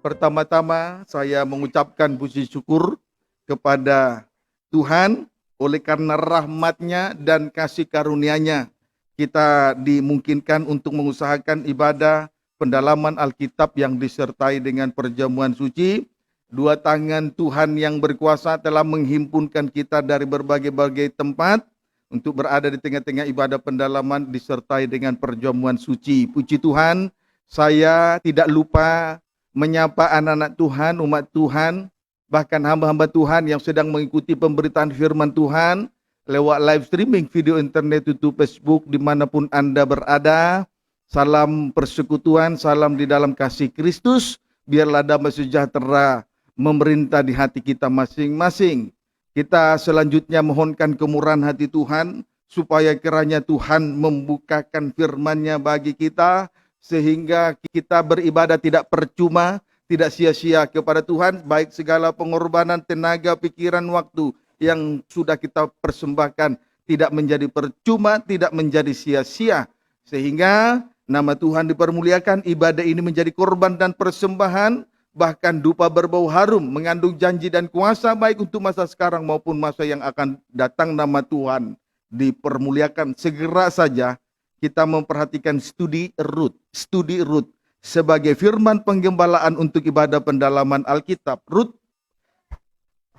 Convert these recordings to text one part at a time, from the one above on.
Pertama-tama saya mengucapkan puji syukur kepada Tuhan oleh karena rahmat-Nya dan kasih karunia-Nya. Kita dimungkinkan untuk mengusahakan ibadah pendalaman Alkitab yang disertai dengan perjamuan suci. Dua tangan Tuhan yang berkuasa telah menghimpunkan kita dari berbagai-bagai tempat untuk berada di tengah-tengah ibadah pendalaman disertai dengan perjamuan suci. Puji Tuhan, saya tidak lupa menyapa anak-anak Tuhan, umat Tuhan, bahkan hamba-hamba Tuhan yang sedang mengikuti pemberitaan firman Tuhan lewat live streaming video internet, YouTube, Facebook, dimanapun Anda berada. Salam persekutuan, salam di dalam kasih Kristus. Biarlah damai sejahtera memerintah di hati kita masing-masing. Kita selanjutnya mohonkan kemurahan hati Tuhan, supaya kiranya Tuhan membukakan firman-Nya bagi kita, sehingga kita beribadah tidak percuma, tidak sia-sia kepada Tuhan, baik segala pengorbanan, tenaga, pikiran, waktu yang sudah kita persembahkan tidak menjadi percuma, tidak menjadi sia-sia, sehingga nama Tuhan dipermuliakan. Ibadah ini menjadi korban dan persembahan, bahkan dupa berbau harum, mengandung janji dan kuasa baik untuk masa sekarang maupun masa yang akan datang. Nama Tuhan dipermuliakan. Segera saja kita memperhatikan studi Rut sebagai firman penggembalaan untuk ibadah pendalaman Alkitab. Rut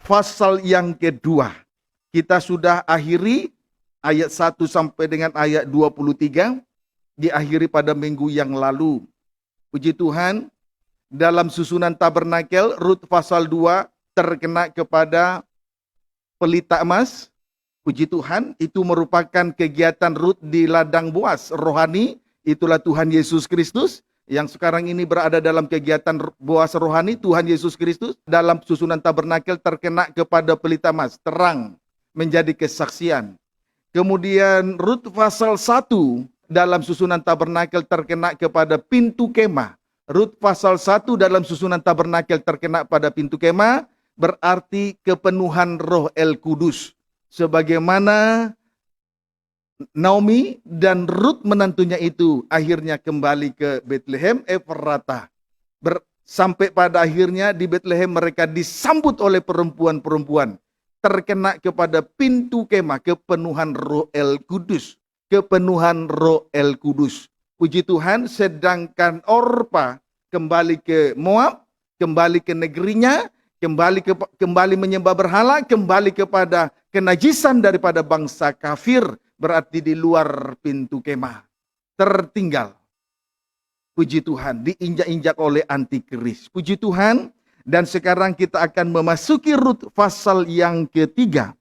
pasal yang kedua. Kita sudah akhiri ayat 1 sampai dengan ayat 23, diakhiri pada minggu yang lalu. Puji Tuhan, dalam susunan tabernakel Rut pasal 2 terkena kepada pelita emas. Puji Tuhan, itu merupakan kegiatan Rut di ladang Boas rohani. Itulah Tuhan Yesus Kristus yang sekarang ini berada dalam kegiatan Boas rohani. Tuhan Yesus Kristus dalam susunan tabernakel terkena kepada pelita emas, terang menjadi kesaksian. Kemudian Rut pasal 1 dalam susunan tabernakel terkena kepada pintu kemah. Rut pasal 1 dalam susunan tabernakel terkena pada pintu kemah, berarti kepenuhan Roh El Kudus. Sebagaimana Naomi dan Rut menantunya itu akhirnya kembali ke Bethlehem Efrata. Sampai pada akhirnya di Bethlehem mereka disambut oleh perempuan-perempuan. Terkena kepada pintu kemah kepenuhan Roh El Kudus. Kepenuhan Roh El Kudus. Puji Tuhan, sedangkan Orpa kembali ke Moab, kembali ke negerinya, kembali menyembah berhala, kembali kepada kenajisan daripada bangsa kafir, berarti di luar pintu kemah. Tertinggal. Puji Tuhan, diinjak-injak oleh antikris. Puji Tuhan, dan sekarang kita akan memasuki Rut pasal yang ketiga.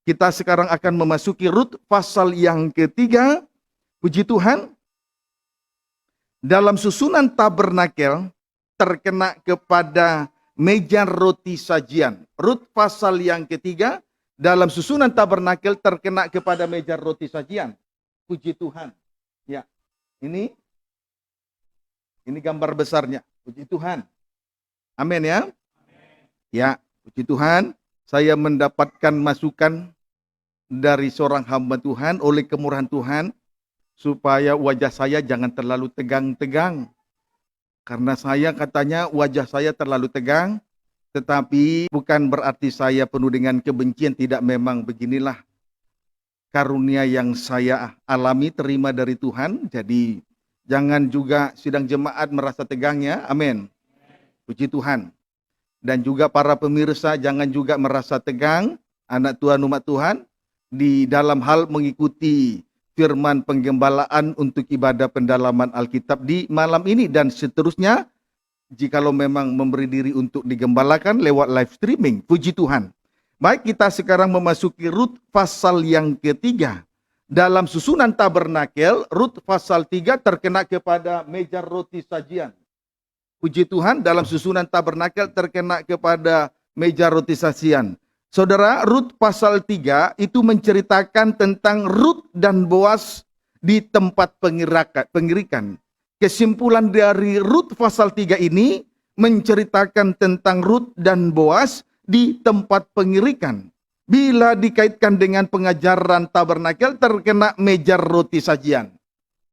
Kita sekarang akan memasuki Rut pasal yang ketiga. Puji Tuhan, dalam susunan tabernakel terkena kepada meja roti sajian. Rut pasal yang ketiga, dalam susunan tabernakel terkena kepada meja roti sajian. Puji Tuhan. Ya, ini gambar besarnya. Puji Tuhan. Amin ya. Ya, puji Tuhan. Saya mendapatkan masukan dari seorang hamba Tuhan oleh kemurahan Tuhan, supaya wajah saya jangan terlalu tegang-tegang. Karena saya katanya wajah saya terlalu tegang, tetapi bukan berarti saya penuh dengan kebencian. Tidak, memang beginilah karunia yang saya alami, terima dari Tuhan. Jadi jangan juga sidang jemaat merasa tegang ya. Amin. Puji Tuhan. Dan juga para pemirsa jangan juga merasa tegang, anak Tuhan, umat Tuhan, di dalam hal mengikuti firman penggembalaan untuk ibadah pendalaman Alkitab di malam ini dan seterusnya. Jikalau memang memberi diri untuk digembalakan lewat live streaming. Puji Tuhan. Baik, kita sekarang memasuki Rut pasal yang ketiga. Dalam susunan tabernakel, Rut pasal 3 terkena kepada meja roti sajian. Puji Tuhan, dalam susunan tabernakel terkena kepada meja roti sajian. Saudara, Rut pasal 3 itu menceritakan tentang Rut dan Boas di tempat pengirikan. Kesimpulan dari Rut pasal 3 ini menceritakan tentang Rut dan Boas di tempat pengirikan. Bila dikaitkan dengan pengajaran tabernakel, terkena meja roti sajian.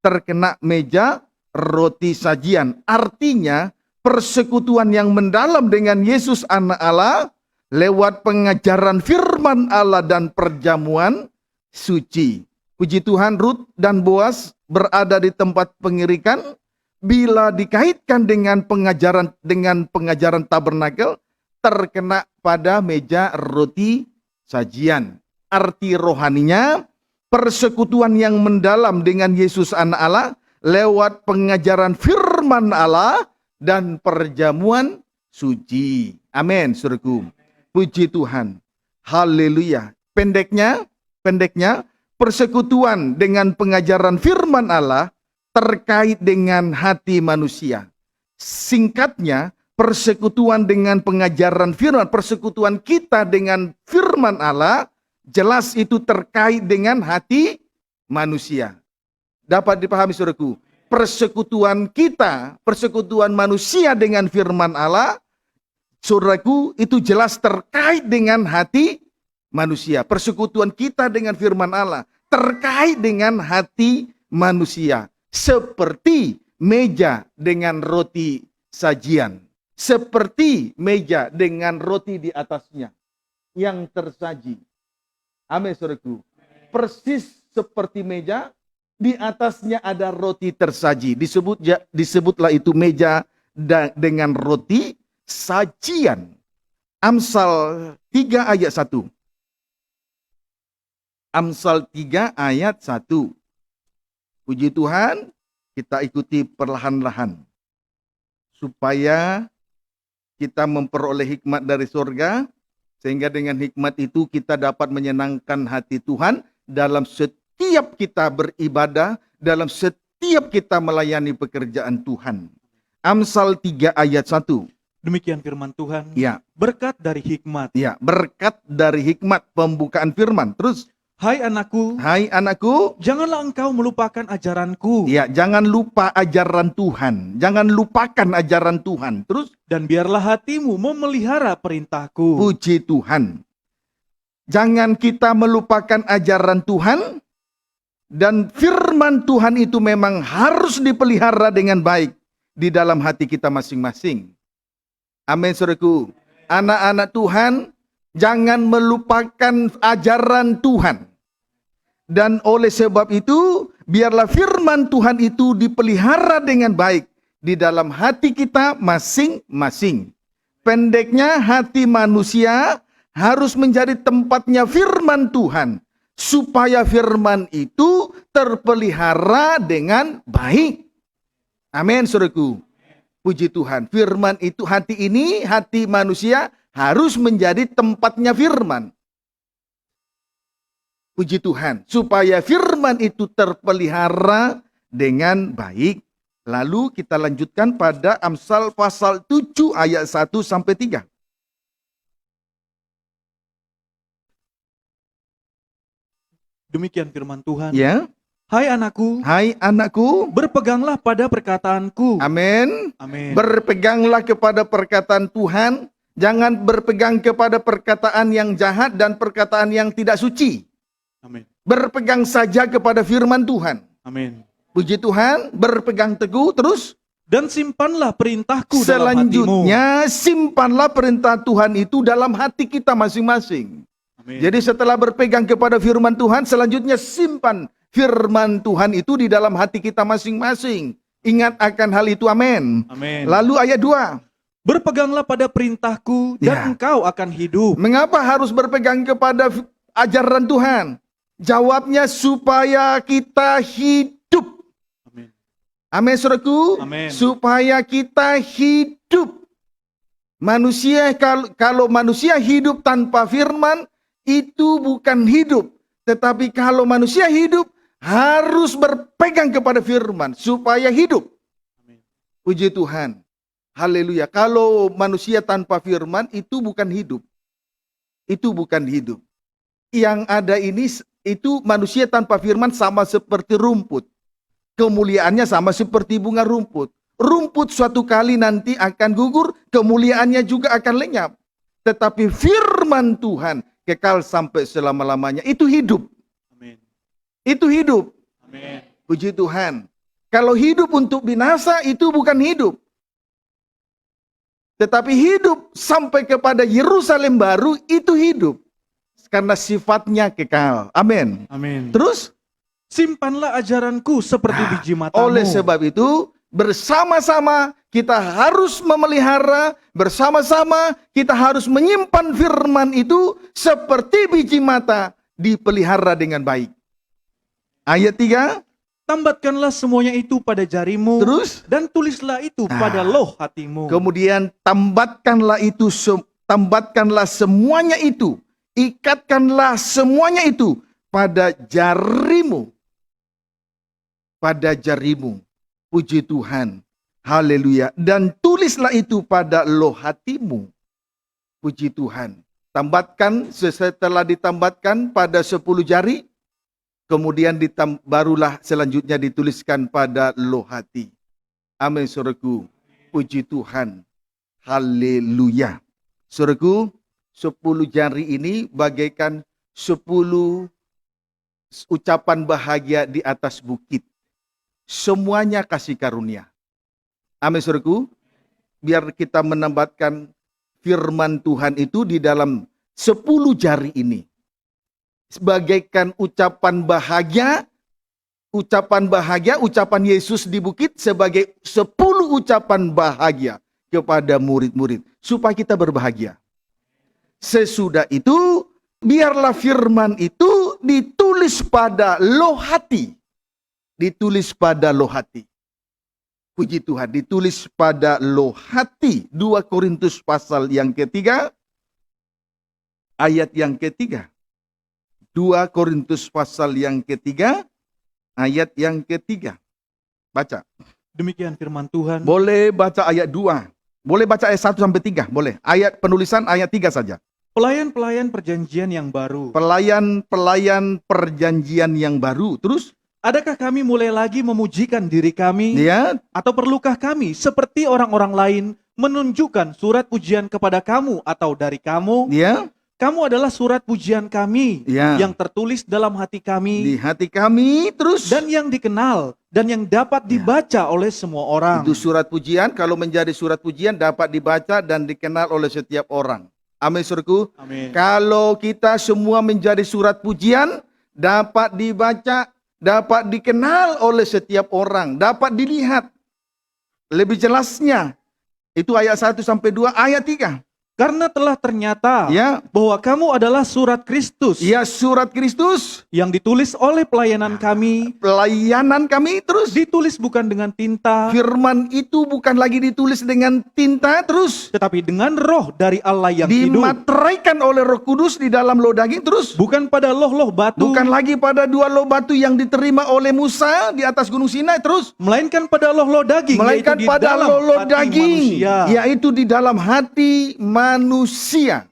Terkena meja roti sajian. Artinya persekutuan yang mendalam dengan Yesus Anak Allah lewat pengajaran firman Allah dan perjamuan suci. Puji Tuhan, Rut dan Boas berada di tempat pengirikan. Bila dikaitkan dengan pengajaran tabernakel, terkena pada meja roti sajian. Arti rohaninya, persekutuan yang mendalam dengan Yesus Anak Allah lewat pengajaran firman Allah dan perjamuan suci. Amin, saudaraku. Puji Tuhan. Haleluya. Pendeknya, persekutuan dengan pengajaran firman Allah terkait dengan hati manusia. Singkatnya, persekutuan dengan pengajaran firman, persekutuan kita dengan firman Allah, jelas itu terkait dengan hati manusia. Dapat dipahami saudaraku, persekutuan kita, persekutuan manusia dengan firman Allah, saudaraku, itu jelas terkait dengan hati manusia. Persekutuan kita dengan firman Allah terkait dengan hati manusia. Seperti meja dengan roti sajian. Seperti meja dengan roti di atasnya yang tersaji. Amin, saudaraku. Persis seperti meja, di atasnya ada roti tersaji. Disebutlah itu meja dengan roti sajian. Amsal 3 ayat 1. Amsal 3 ayat 1. Puji Tuhan, kita ikuti perlahan-lahan. Supaya kita memperoleh hikmat dari surga, sehingga dengan hikmat itu kita dapat menyenangkan hati Tuhan dalam setiap kita beribadah, dalam setiap kita melayani pekerjaan Tuhan. Amsal 3 ayat 1. Demikian firman Tuhan. Ya. Berkat dari hikmat. Ya, berkat dari hikmat, pembukaan firman. Terus, Hai anakku, janganlah engkau melupakan ajaranku. Ya, jangan lupa ajaran Tuhan. Jangan lupakan ajaran Tuhan. Terus, dan biarlah hatimu memelihara perintahku. Puji Tuhan. Jangan kita melupakan ajaran Tuhan. Dan firman Tuhan itu memang harus dipelihara dengan baik di dalam hati kita masing-masing. Amin, saudaraku. Anak-anak Tuhan, jangan melupakan ajaran Tuhan. Dan oleh sebab itu, biarlah firman Tuhan itu dipelihara dengan baik di dalam hati kita masing-masing. Pendeknya, hati manusia harus menjadi tempatnya firman Tuhan, supaya firman itu terpelihara dengan baik. Amin, saudaraku. Puji Tuhan. Firman itu, hati manusia harus menjadi tempatnya firman. Puji Tuhan. Supaya firman itu terpelihara dengan baik. Lalu kita lanjutkan pada Amsal pasal 7 ayat 1 sampai 3. Demikian firman Tuhan. Ya. Hai anakku, berpeganglah pada perkataanku. Amin. Amin. Berpeganglah kepada perkataan Tuhan. Jangan berpegang kepada perkataan yang jahat dan perkataan yang tidak suci. Amin. Berpegang saja kepada firman Tuhan. Amin. Puji Tuhan, berpegang teguh terus. Dan simpanlah perintahku dalam hatimu. Selanjutnya, simpanlah perintah Tuhan itu dalam hati kita masing-masing. Amin. Jadi setelah berpegang kepada firman Tuhan, selanjutnya simpan firman Tuhan itu di dalam hati kita masing-masing. Ingat akan hal itu, amin. Amin. Lalu ayat 2. Berpeganglah pada perintahku dan engkau akan hidup. Mengapa harus berpegang kepada ajaran Tuhan? Jawabnya supaya kita hidup. Amin. Amin, saudaraku. Amin. Supaya kita hidup. Manusia, kalau manusia hidup tanpa firman, itu bukan hidup. Tetapi kalau manusia hidup, harus berpegang kepada firman supaya hidup. Amin. Puji Tuhan. Haleluya. Kalau manusia tanpa firman, itu bukan hidup. Itu bukan hidup. Yang ada ini, itu manusia tanpa firman sama seperti rumput. Kemuliaannya sama seperti bunga rumput. Rumput suatu kali nanti akan gugur, kemuliaannya juga akan lenyap. Tetapi firman Tuhan kekal sampai selama-lamanya. Itu hidup. Amin. Itu hidup. Amin. Puji Tuhan. Kalau hidup untuk binasa, itu bukan hidup. Tetapi hidup sampai kepada Yerusalem baru itu hidup. Karena sifatnya kekal. Amin. Amin. Terus, Simpanlah ajaranku seperti biji matamu. oleh sebab itu, bersama-sama kita harus memelihara, bersama-sama kita harus menyimpan firman itu seperti biji mata dipelihara dengan baik. Ayat 3, Tambatkanlah semuanya itu pada jarimu. terus Dan tulislah itu pada loh hatimu. kemudian tambatkanlah semuanya itu, ikatkanlah semuanya itu pada jarimu. Pada jarimu. Puji Tuhan. Haleluya. Dan tulislah itu pada loh hatimu. Puji Tuhan. Tambatkan, setelah ditambatkan pada 10 jari, kemudian barulah selanjutnya dituliskan pada loh hati. Amin, saudaraku. Puji Tuhan. Haleluya. Saudaraku, 10 jari ini bagaikan 10 ucapan bahagia di atas bukit. Semuanya kasih karunia. Amin, saudaraku. Biar kita menambatkan firman Tuhan itu di dalam 10 jari ini. Sebagaikan ucapan bahagia, ucapan Yesus di bukit sebagai 10 ucapan bahagia kepada murid-murid. Supaya kita berbahagia. Sesudah itu, biarlah firman itu ditulis pada loh hati. Ditulis pada loh hati. Puji Tuhan, ditulis pada loh hati. 2 Korintus pasal yang ketiga, ayat yang ketiga. 2 Korintus pasal yang ketiga, ayat yang ketiga. Baca. Demikian firman Tuhan. Boleh baca ayat 2. Boleh baca ayat 1 sampai 3. Boleh. Ayat penulisan ayat 3 saja. Pelayan-pelayan perjanjian yang baru. Pelayan perjanjian yang baru. Terus? Adakah kami mulai lagi memujikan diri kami? Ya. Atau perlukah kami seperti orang-orang lain menunjukkan surat pujian kepada kamu atau dari kamu? Ya. Kamu adalah surat pujian kami Ya. yang tertulis dalam hati kami Di hati kami. Terus? dan yang dikenal dan yang dapat dibaca oleh semua orang. Itu surat pujian. Kalau menjadi surat pujian dapat dibaca dan dikenal oleh setiap orang. Amin, saudaraku. Amin. Kalau kita semua menjadi surat pujian, dapat dibaca, dapat dikenal oleh setiap orang, dapat dilihat. Lebih jelasnya, itu ayat 1 sampai 2, ayat 3. Karena telah ternyata Ya, bahwa kamu adalah surat Kristus ya surat Kristus, yang ditulis oleh pelayanan kami, pelayanan kami. Terus ditulis bukan dengan tinta, firman itu bukan lagi ditulis dengan tinta, terus tetapi dengan roh dari Allah yang hidup. dimateraikan oleh Roh Kudus di dalam loh daging. Terus Bukan pada loh-loh batu, bukan lagi pada 2 loh batu yang diterima oleh Musa di atas gunung Sinai. Terus melainkan pada loh-loh daging, melainkan yaitu di pada dalam loh hati daging, manusia. yaitu di dalam hati manusia.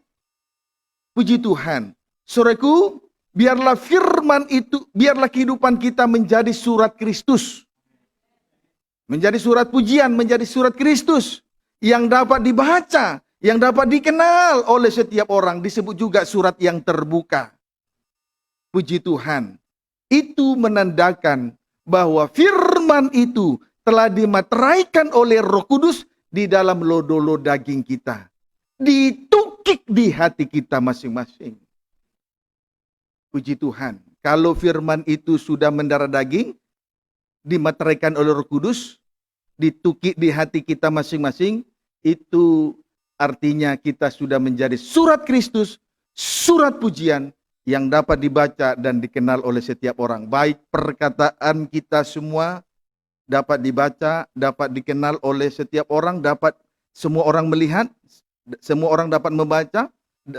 Puji Tuhan. Saudaraku, biarlah firman itu, biarlah kehidupan kita menjadi surat Kristus. Menjadi surat pujian, menjadi surat Kristus yang dapat dibaca, yang dapat dikenal oleh setiap orang. Disebut juga surat yang terbuka. Puji Tuhan. Itu menandakan bahwa firman itu telah dimateraikan oleh Roh Kudus di dalam loh daging kita. Ditukik di hati kita masing-masing. Puji Tuhan. Kalau firman itu sudah mendarah daging, dimateraikan oleh Roh Kudus, ditukik di hati kita masing-masing, itu artinya kita sudah menjadi surat Kristus, surat pujian yang dapat dibaca dan dikenal oleh setiap orang. Baik perkataan kita semua dapat dibaca, dapat dikenal oleh setiap orang, dapat semua orang melihat, semua orang dapat membaca,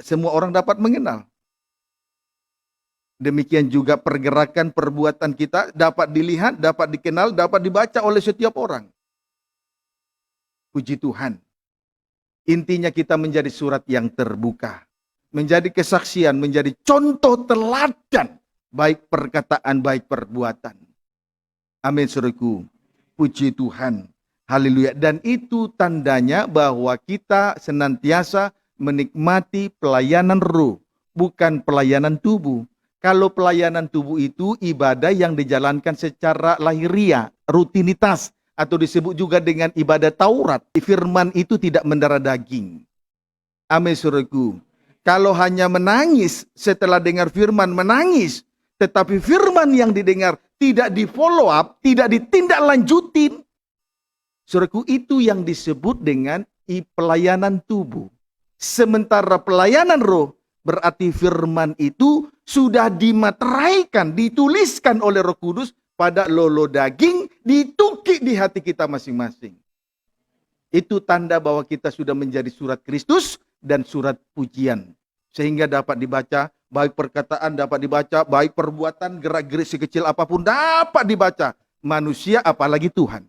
semua orang dapat mengenal. Demikian juga pergerakan perbuatan kita dapat dilihat, dapat dikenal, dapat dibaca oleh setiap orang. Puji Tuhan. Intinya kita menjadi surat yang terbuka. Menjadi kesaksian, menjadi contoh teladan. Baik perkataan, baik perbuatan. Amin, saudaraku. Puji Tuhan. Haleluya. Dan itu tandanya bahwa kita senantiasa menikmati pelayanan roh, bukan pelayanan tubuh. Kalau pelayanan tubuh itu ibadah yang dijalankan secara lahiriah, rutinitas, atau disebut juga dengan ibadat Taurat. Firman itu tidak mendarah daging. Amin, saudaraku. Kalau hanya menangis setelah dengar firman, menangis, tetapi firman yang didengar tidak di follow up, tidak ditindaklanjutin, saudaraku, itu yang disebut dengan pelayanan tubuh. Sementara pelayanan roh berarti firman itu sudah dimateraikan, dituliskan oleh Roh Kudus pada lolo daging, ditukik di hati kita masing-masing. Itu tanda bahwa kita sudah menjadi surat Kristus dan surat pujian. Sehingga dapat dibaca, baik perkataan dapat dibaca, baik perbuatan, gerak-gerik sekecil apapun dapat dibaca. Manusia apalagi Tuhan.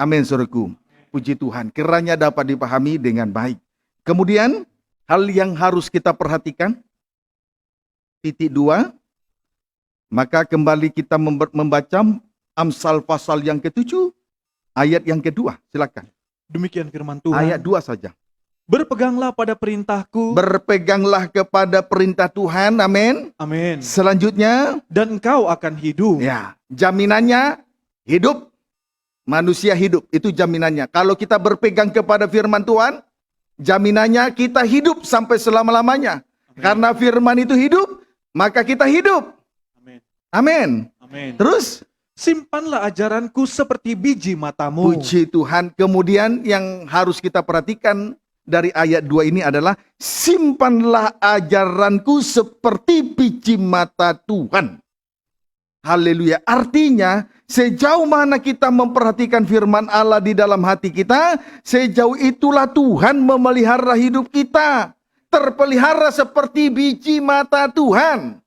Amin, saudaraku. Puji Tuhan, kiranya dapat dipahami dengan baik. Kemudian, hal yang harus kita perhatikan, titik 2, maka kembali kita membaca Amsal pasal yang ke-7, ayat yang kedua. Silakan. Demikian firman Tuhan. Ayat 2 saja. Berpeganglah pada perintahku. Berpeganglah kepada perintah Tuhan, amin. Amin. Selanjutnya, Dan engkau akan hidup. ya, jaminannya hidup. Manusia hidup, itu jaminannya. Kalau kita berpegang kepada firman Tuhan, jaminannya kita hidup sampai selama-lamanya. Amin. Karena firman itu hidup, maka kita hidup. Amin. Amin. Amin. Terus, Simpanlah ajaranku seperti biji matamu. puji Tuhan. Kemudian yang harus kita perhatikan dari ayat 2 ini adalah simpanlah ajaranku seperti biji mata Tuhan. Haleluya. Artinya sejauh mana kita memperhatikan firman Allah di dalam hati kita, sejauh itulah Tuhan memelihara hidup kita. Terpelihara seperti biji mata Tuhan.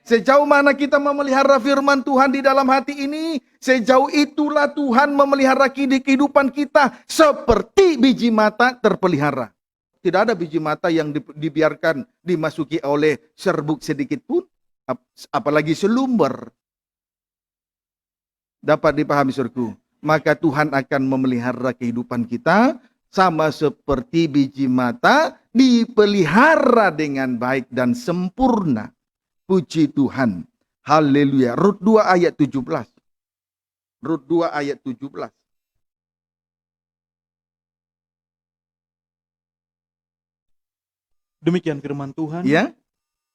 Sejauh mana kita memelihara firman Tuhan di dalam hati ini, sejauh itulah Tuhan memelihara kehidupan kita seperti biji mata terpelihara. Tidak ada biji mata yang dibiarkan dimasuki oleh serbuk sedikit pun, apalagi selumber. Dapat dipahami, saudaraku. Maka Tuhan akan memelihara kehidupan kita sama seperti biji mata dipelihara dengan baik dan sempurna. Puji Tuhan. Haleluya. Rut 2 ayat 17. Rut 2 ayat 17. Demikian firman Tuhan. Ya.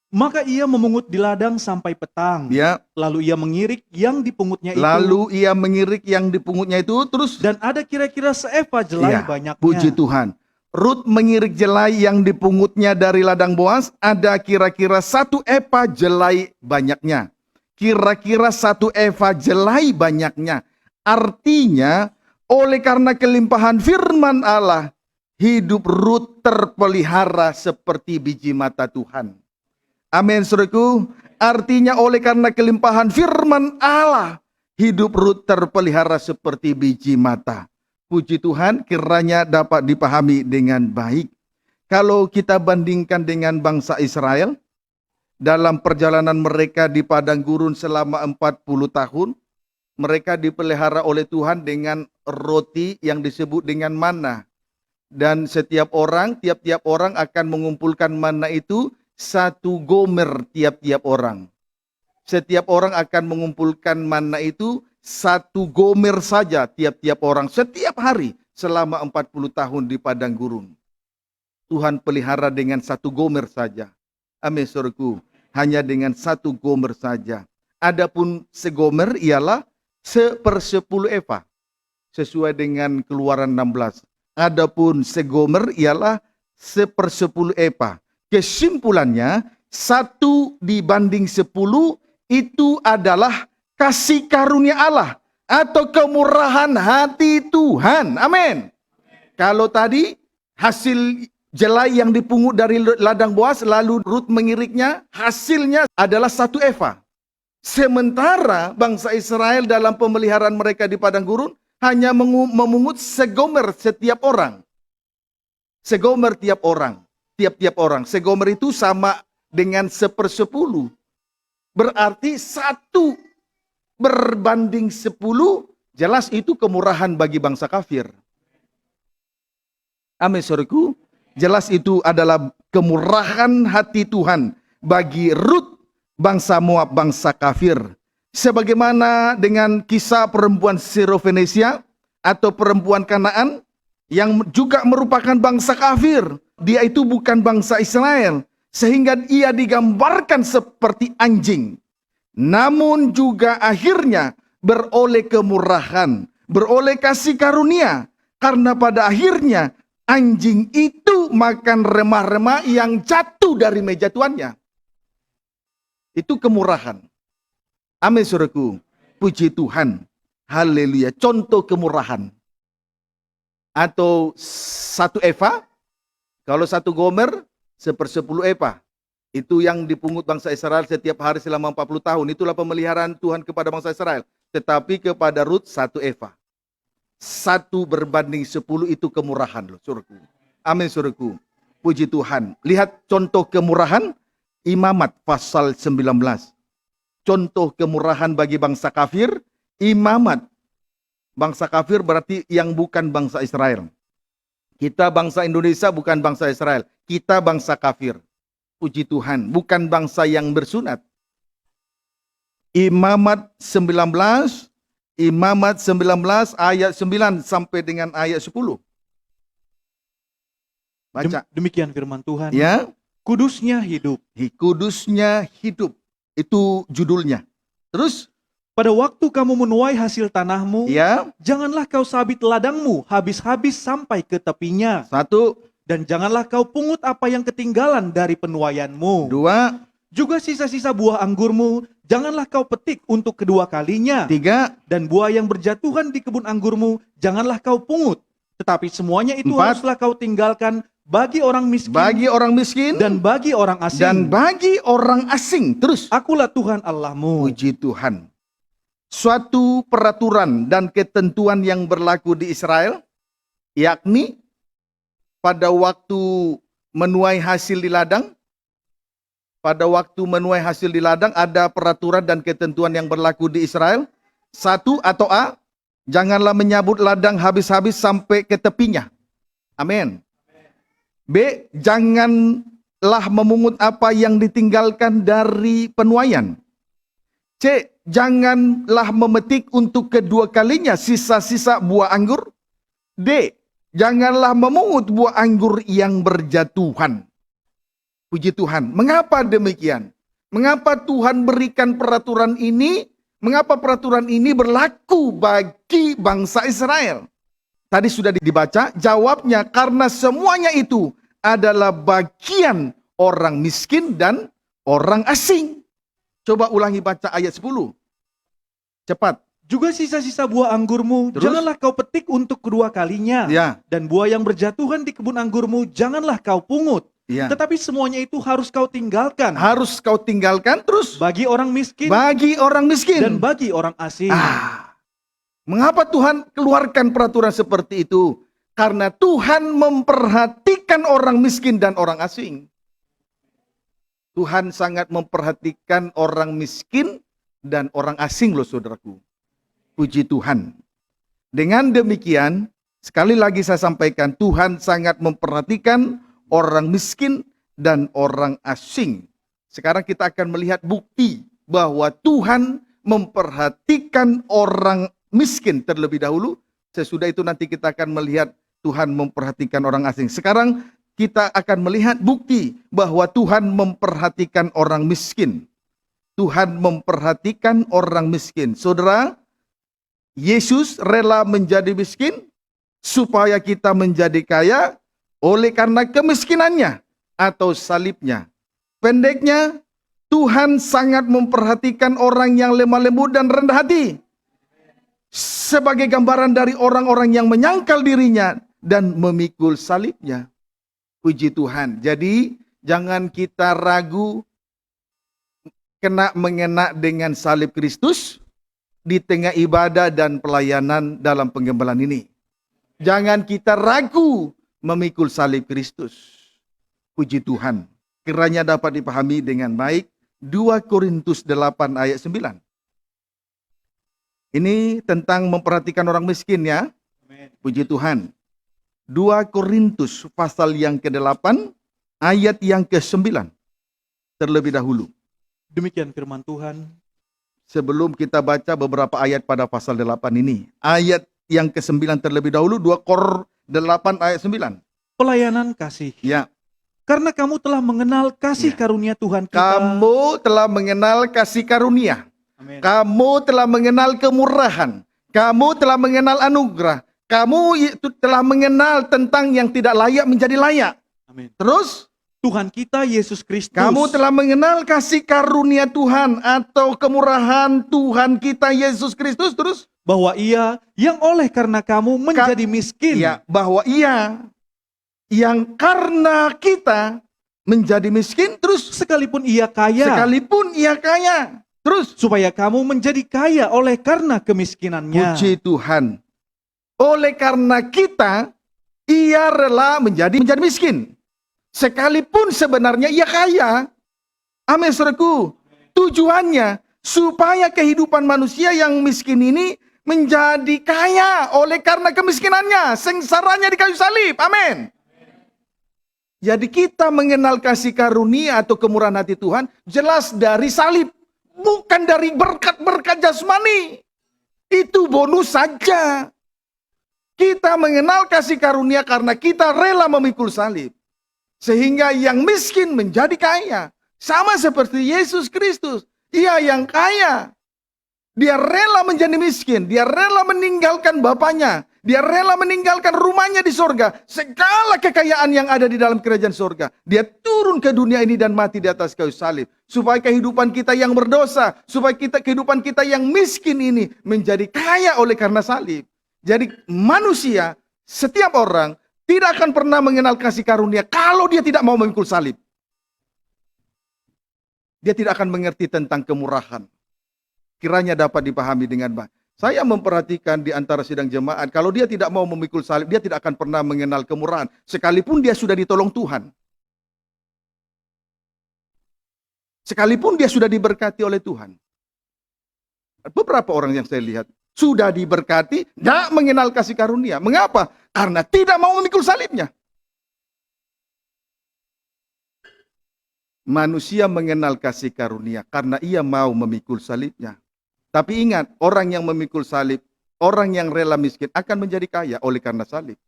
Maka ia memungut di ladang sampai petang. Ya. Lalu ia mengirik yang dipungutnya itu. Lalu ia mengirik yang dipungutnya itu terus. Dan ada kira-kira seeva jelai Ya, banyaknya. puji Tuhan. Rut mengirik jelai yang dipungutnya dari ladang Boas, ada kira-kira 1 efa jelai banyaknya. Kira-kira 1 efa jelai banyaknya. Artinya, oleh karena kelimpahan firman Allah, hidup Rut terpelihara seperti biji mata Tuhan. Amin, saudaraku. Artinya oleh karena kelimpahan firman Allah, hidup Rut terpelihara seperti biji mata. Puji Tuhan, kiranya dapat dipahami dengan baik. Kalau kita bandingkan dengan bangsa Israel, dalam perjalanan mereka di padang gurun selama 40 tahun, mereka dipelihara oleh Tuhan dengan roti yang disebut dengan manna. Dan tiap-tiap orang akan mengumpulkan manna itu 1 gomer tiap-tiap orang. Setiap orang akan mengumpulkan manna itu 1 gomer saja tiap-tiap orang setiap hari selama 40 tahun di padang gurun. Tuhan pelihara dengan 1 gomer saja. Amin, saudaraku. Hanya dengan 1 gomer saja. Adapun segomer ialah 1/10 efa. Sesuai dengan Keluaran 16. Adapun segomer ialah 1/10 efa. Kesimpulannya 1 dibanding 10 itu adalah kasih karunia Allah atau kemurahan hati Tuhan. Amin. Kalau tadi hasil jelai yang dipungut dari ladang Boas lalu Rut mengiriknya, hasilnya adalah 1 efa. Sementara bangsa Israel dalam pemeliharaan mereka di padang gurun hanya memungut segomer setiap orang. Segomer tiap orang. Tiap-tiap orang. Segomer itu sama dengan 1/10. Berarti 1 berbanding 10, jelas itu kemurahan bagi bangsa kafir. Amin, saudaraku. Jelas itu adalah kemurahan hati Tuhan bagi Rut, bangsa Moab, bangsa kafir. Sebagaimana dengan kisah perempuan Sirofenesia atau perempuan Kanaan yang juga merupakan bangsa kafir. Dia itu bukan bangsa Israel, sehingga ia digambarkan seperti anjing. Namun juga akhirnya beroleh kemurahan, beroleh kasih karunia. Karena pada akhirnya anjing itu makan remah-remah yang jatuh dari meja tuannya. Itu kemurahan. Amin saudaraku. Puji Tuhan. Haleluya. Contoh kemurahan. Atau satu eva, kalau satu gomer, 1/10 eva. Itu yang dipungut bangsa Israel setiap hari selama 40 tahun. Itulah pemeliharaan Tuhan kepada bangsa Israel. Tetapi kepada Rut 1 eva. 1/10 itu kemurahan loh, saudaraku. Amin saudaraku. Puji Tuhan. Lihat contoh kemurahan Imamat pasal 19. Contoh kemurahan bagi bangsa kafir, Imamat. Bangsa kafir berarti yang bukan bangsa Israel. Kita bangsa Indonesia bukan bangsa Israel. Kita bangsa kafir. Puji Tuhan, bukan bangsa yang bersunat. Imamat 19 ayat 9 sampai dengan ayat 10. Baca. Demikian firman Tuhan. Ya, Kudusnya hidup. kudusnya hidup. Itu judulnya. Terus, Pada waktu kamu menuai hasil tanahmu, ya, janganlah kau sabit ladangmu habis-habis sampai ke tepinya. 1, Dan janganlah kau pungut apa yang ketinggalan dari penuaianmu. 2, Juga sisa-sisa buah anggurmu, janganlah kau petik untuk kedua kalinya. 3, Dan buah yang berjatuhan di kebun anggurmu, janganlah kau pungut. Tetapi semuanya itu 4. haruslah kau tinggalkan bagi orang miskin bagi orang miskin dan bagi orang asing. dan bagi orang asing. Terus, Akulah Tuhan Allahmu. puji Tuhan. Suatu peraturan dan ketentuan yang berlaku di Israel, yakni pada waktu menuai hasil di ladang, ada peraturan dan ketentuan yang berlaku di Israel. 1 atau A, janganlah menyabut ladang habis-habis sampai ke tepinya. Amin. B, janganlah memungut apa yang ditinggalkan dari penuaian. C, janganlah memetik untuk kedua kalinya sisa-sisa buah anggur. D, janganlah memungut buah anggur yang berjatuhan. Puji Tuhan. Mengapa demikian? Mengapa Tuhan berikan peraturan ini? Mengapa peraturan ini berlaku bagi bangsa Israel? Tadi sudah dibaca, jawabnya karena semuanya itu adalah bagian orang miskin dan orang asing. Coba ulangi baca ayat 10. Cepat. Juga sisa-sisa buah anggurmu, Terus? janganlah kau petik untuk kedua kalinya. Ya, Dan buah yang berjatuhan di kebun anggurmu, janganlah kau pungut. ya. Tetapi semuanya itu harus kau tinggalkan Harus kau tinggalkan terus bagi orang miskin bagi orang miskin. dan bagi orang asing. Mengapa Tuhan keluarkan peraturan seperti itu? Karena Tuhan memperhatikan orang miskin dan orang asing. Tuhan sangat memperhatikan orang miskin dan orang asing loh saudaraku. Puji Tuhan. Dengan demikian, sekali lagi saya sampaikan, Tuhan sangat memperhatikan orang miskin dan orang asing. Sekarang kita akan melihat bukti bahwa Tuhan memperhatikan orang miskin terlebih dahulu. Sesudah itu nanti kita akan melihat Tuhan memperhatikan orang asing. Sekarang kita akan melihat bukti bahwa Tuhan memperhatikan orang miskin. Tuhan memperhatikan orang miskin. Saudara, Yesus rela menjadi miskin supaya kita menjadi kaya oleh karena kemiskinannya atau salibnya. Pendeknya, Tuhan sangat memperhatikan orang yang lemah lembut dan rendah hati. Sebagai gambaran dari orang-orang yang menyangkal dirinya dan memikul salibnya. Puji Tuhan. Jadi jangan kita ragu mengena dengan salib Kristus di tengah ibadah dan pelayanan dalam penggembalaan ini. Jangan kita ragu memikul salib Kristus. Puji Tuhan. Kiranya dapat dipahami dengan baik. 2 Korintus 8 ayat 9. Ini tentang memperhatikan orang miskin ya. Puji Tuhan. 2 Korintus pasal yang ke-8 ayat yang ke-9. Terlebih dahulu. Demikian firman Tuhan. sebelum kita baca beberapa ayat pada pasal 8 ini. Ayat yang ke-9 terlebih dahulu, 2 Kor 8 ayat 9. Pelayanan kasih. Ya, Karena kamu telah mengenal kasih Ya. karunia Tuhan kita. kamu telah mengenal kasih karunia. Amin. Kamu telah mengenal kemurahan. Kamu telah mengenal anugerah. Kamu itu telah mengenal tentang yang tidak layak menjadi layak. Amin. Terus, Tuhan kita Yesus Kristus. kamu telah mengenal kasih karunia Tuhan atau kemurahan Tuhan kita Yesus Kristus. Terus, bahwa Ia yang oleh karena kamu menjadi miskin. ya, bahwa Ia yang karena kita menjadi miskin, terus Sekalipun Ia kaya. sekalipun Ia kaya. Terus, Supaya kamu menjadi kaya oleh karena kemiskinannya. puji Tuhan. Oleh karena kita, Ia rela menjadi miskin. Sekalipun sebenarnya Ia kaya. Amin, saudaraku. Tujuannya supaya kehidupan manusia yang miskin ini menjadi kaya oleh karena kemiskinannya, sengsaranya di kayu salib. Amin. Jadi kita mengenal kasih karunia atau kemurahan hati Tuhan jelas dari salib, bukan dari berkat-berkat jasmani. Itu bonus saja. Kita mengenal kasih karunia karena kita rela memikul salib. Sehingga yang miskin menjadi kaya. Sama seperti Yesus Kristus. Ia yang kaya. Dia rela menjadi miskin. Dia rela meninggalkan bapaknya. Dia rela meninggalkan rumahnya di sorga. Segala kekayaan yang ada di dalam kerajaan sorga. Dia turun ke dunia ini dan mati di atas kayu salib. Supaya kehidupan kita yang berdosa. Supaya kehidupan kita yang miskin ini menjadi kaya oleh karena salib. Jadi manusia, setiap orang tidak akan pernah mengenal kasih karunia kalau dia tidak mau memikul salib. Dia tidak akan mengerti tentang kemurahan. Kiranya dapat dipahami dengan baik. Saya memperhatikan di antara sidang jemaat, kalau dia tidak mau memikul salib, dia tidak akan pernah mengenal kemurahan. Sekalipun dia sudah ditolong Tuhan. Sekalipun dia sudah diberkati oleh Tuhan. Beberapa orang yang saya lihat, sudah diberkati, tidak mengenal kasih karunia. Mengapa? Karena tidak mau memikul salibnya. Manusia mengenal kasih karunia karena ia mau memikul salibnya. Tapi ingat, orang yang memikul salib, orang yang rela miskin akan menjadi kaya oleh karena salib.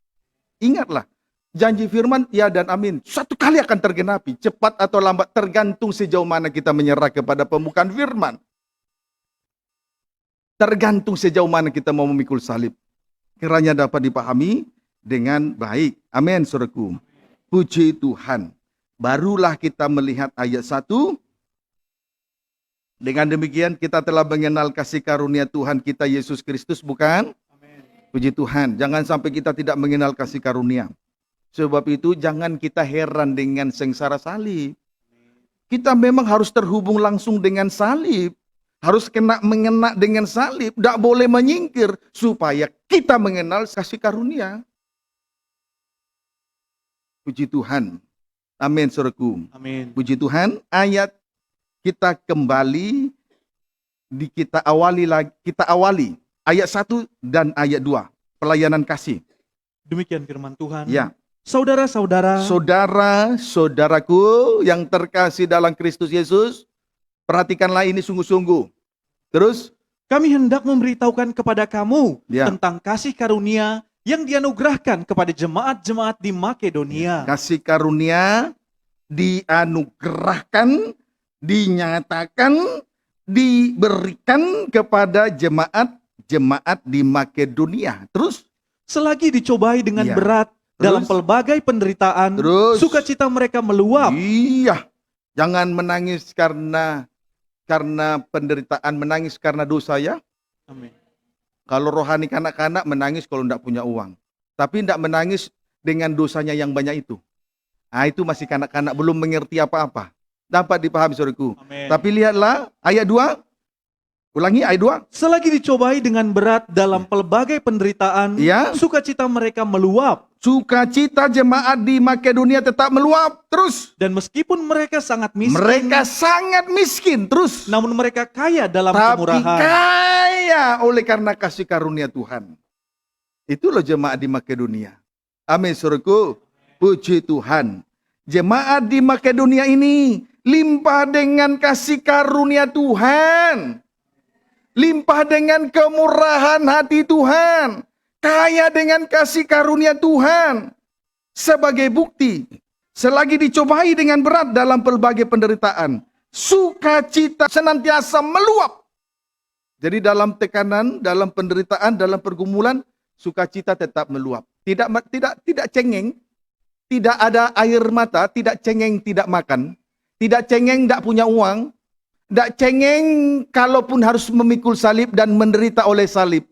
Ingatlah, janji firman ya dan amin. Satu kali akan tergenapi, cepat atau lambat tergantung sejauh mana kita menyerah kepada pembukaan firman. Tergantung sejauh mana kita mau memikul salib. Kiranya dapat dipahami dengan baik. Amin, saudaraku. Puji Tuhan. Barulah kita melihat ayat 1. Dengan demikian kita telah mengenal kasih karunia Tuhan kita Yesus Kristus, bukan? Amin. Puji Tuhan. Jangan sampai kita tidak mengenal kasih karunia. Sebab itu jangan kita heran dengan sengsara salib. Kita memang harus terhubung langsung dengan salib. Harus mengena dengan salib. Tidak boleh menyingkir. Supaya kita mengenal kasih karunia. Puji Tuhan. Amin, saudaraku. Amin. Puji Tuhan. Ayat kita kembali. Kita awali. Ayat 1 dan ayat 2. Pelayanan kasih. Demikian firman Tuhan. Ya. Saudara-saudara, Saudara-saudaraku yang terkasih dalam Kristus Yesus, perhatikanlah ini sungguh-sungguh. Terus, kami hendak memberitahukan kepada kamu Ya. tentang kasih karunia yang dianugerahkan kepada jemaat-jemaat di Makedonia. kasih karunia dianugerahkan, dinyatakan, diberikan kepada jemaat-jemaat di Makedonia. Terus, Selagi dicobai dengan Ya. berat Terus? dalam pelbagai penderitaan, Terus? sukacita mereka meluap. iya, jangan menangis karena penderitaan, menangis karena dosa ya. Amin. Kalau rohani kanak-kanak menangis kalau tidak punya uang. Tapi tidak menangis dengan dosanya yang banyak itu. Nah, itu masih kanak-kanak, belum mengerti apa-apa. Dapat dipahami, saudaraku. Amin. Tapi lihatlah ayat 2. Ulangi ayat 2. Selagi dicobai dengan berat dalam pelbagai penderitaan, Ya. sukacita mereka meluap. Sukacita jemaat di Makedonia tetap meluap. Terus. Dan meskipun mereka sangat miskin, Mereka sangat miskin. Terus. namun mereka kaya dalam Tapi kemurahan. kaya oleh karena kasih karunia Tuhan. Itu loh jemaat di Makedonia. Amin, saudaraku. Puji Tuhan. Jemaat di Makedonia ini limpah dengan kasih karunia Tuhan. limpah dengan kemurahan hati Tuhan, kaya dengan kasih karunia Tuhan. Sebagai bukti, selagi dicobai dengan berat dalam berbagai penderitaan, sukacita senantiasa meluap. Jadi dalam tekanan, dalam penderitaan, dalam pergumulan, sukacita tetap meluap. Tidak cengeng, tidak ada air mata, tidak cengeng, tidak makan, tidak cengeng, tidak punya uang, tidak cengeng kalaupun harus memikul salib dan menderita oleh salib.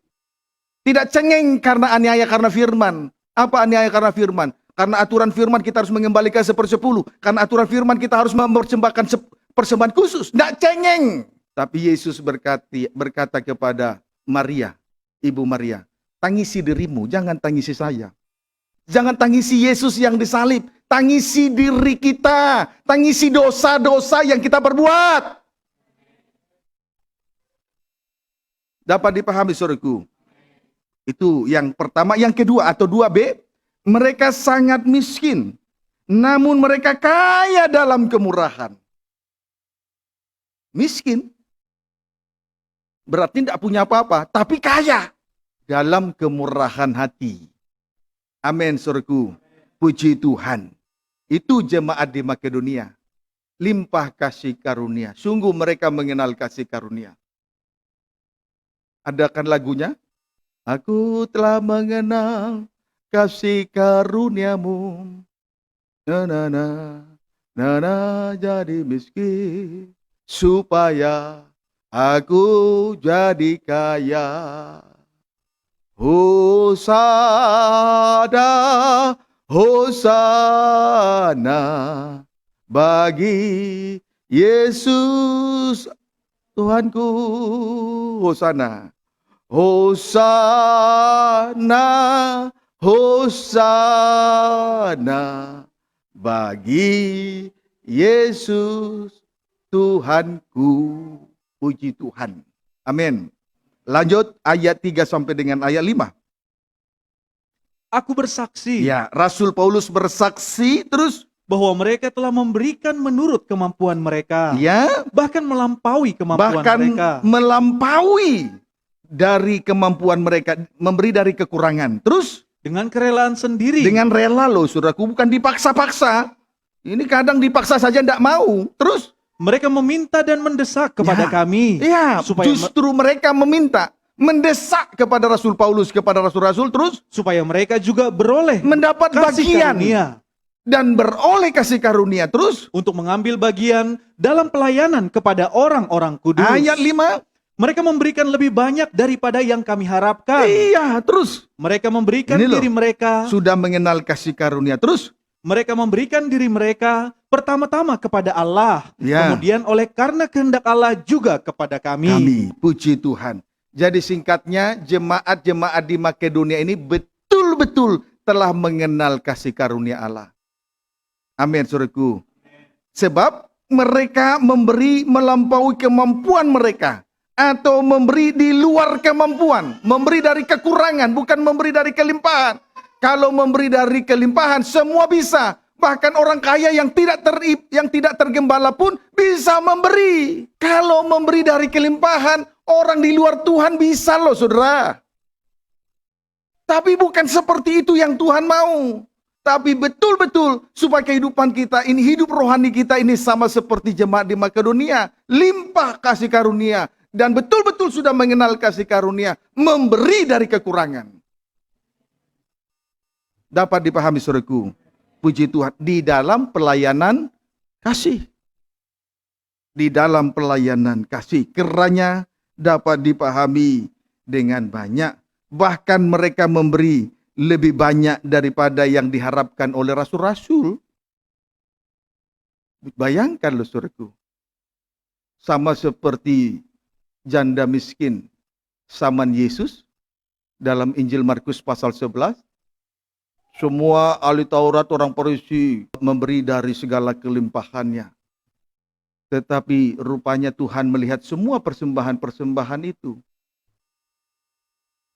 Tidak cengeng karena aniaya karena firman. Apa aniaya karena firman? Karena aturan firman kita harus mengembalikan 1/10. Karena aturan firman kita harus mempersembahkan persembahan khusus. Tidak cengeng. Tapi Yesus berkata kepada Maria, Ibu Maria, tangisi dirimu, jangan tangisi saya. Jangan tangisi Yesus yang disalib. Tangisi diri kita. Tangisi dosa-dosa yang kita perbuat. Dapat dipahami saudaraku. Itu yang pertama. Yang kedua atau 2B, mereka sangat miskin, namun mereka kaya dalam kemurahan. Miskin, berarti tidak punya apa-apa, tapi kaya dalam kemurahan hati. Amin, saudaraku. Puji Tuhan. Itu jemaat di Makedonia. Limpah kasih karunia. Sungguh mereka mengenal kasih karunia. Adakan lagunya? Aku telah mengenal kasih karuniamu, jadi miskin, supaya aku jadi kaya. Hosana, Hosana, bagi Yesus Tuhanku. Hosana, Hosana, Hosana, bagi Yesus Tuhanku. Puji Tuhan. Amin. Lanjut ayat 3 sampai dengan ayat 5. Aku bersaksi Ya, Rasul Paulus bersaksi terus. bahwa mereka telah memberikan menurut kemampuan mereka, Ya, bahkan melampaui kemampuan bahkan mereka. melampaui dari kemampuan mereka, memberi dari kekurangan. Terus Dengan kerelaan sendiri, dengan rela loh saudaraku, bukan dipaksa-paksa. Ini kadang dipaksa saja tidak mau. Terus mereka meminta dan mendesak kepada Ya, kami, ya, supaya justru mereka meminta, mendesak kepada Rasul Paulus, kepada rasul-rasul, terus supaya mereka juga beroleh mendapat kasih bagian karunia dan beroleh kasih karunia. Terus untuk mengambil bagian dalam pelayanan kepada orang-orang kudus. ayat 5. Mereka memberikan lebih banyak daripada yang kami harapkan. Iya, terus Mereka memberikan Ini loh. diri mereka, sudah mengenal kasih karunia. Terus mereka memberikan diri mereka pertama-tama kepada Allah, Ya. kemudian oleh karena kehendak Allah juga kepada kami. puji Tuhan. Jadi singkatnya, jemaat-jemaat di Makedonia ini betul-betul telah mengenal kasih karunia Allah. Amin, saudaraku. Sebab mereka memberi melampaui kemampuan mereka, atau memberi di luar kemampuan, memberi dari kekurangan, bukan memberi dari kelimpahan. Kalau memberi dari kelimpahan, semua bisa. Bahkan orang kaya yang tidak tergembala pun bisa memberi. Kalau memberi dari kelimpahan, orang di luar Tuhan bisa loh, saudara. Tapi bukan seperti itu yang Tuhan mau. Tapi betul-betul supaya kehidupan kita ini, hidup rohani kita ini sama seperti jemaat di Makedonia. Limpah kasih karunia. Dan betul-betul sudah mengenal kasih karunia. Memberi dari kekurangan. Dapat dipahami saudaraku. Puji Tuhan. Di dalam pelayanan kasih. Di dalam pelayanan kasih. Kiranya dapat dipahami dengan banyak. Bahkan mereka memberi lebih banyak daripada yang diharapkan oleh rasul-rasul. Bayangkan loh saudaraku. Sama seperti janda miskin zaman Yesus dalam Injil Markus pasal 11. Semua ahli Taurat, orang Farisi memberi dari segala kelimpahannya. Tetapi rupanya Tuhan melihat semua persembahan-persembahan itu.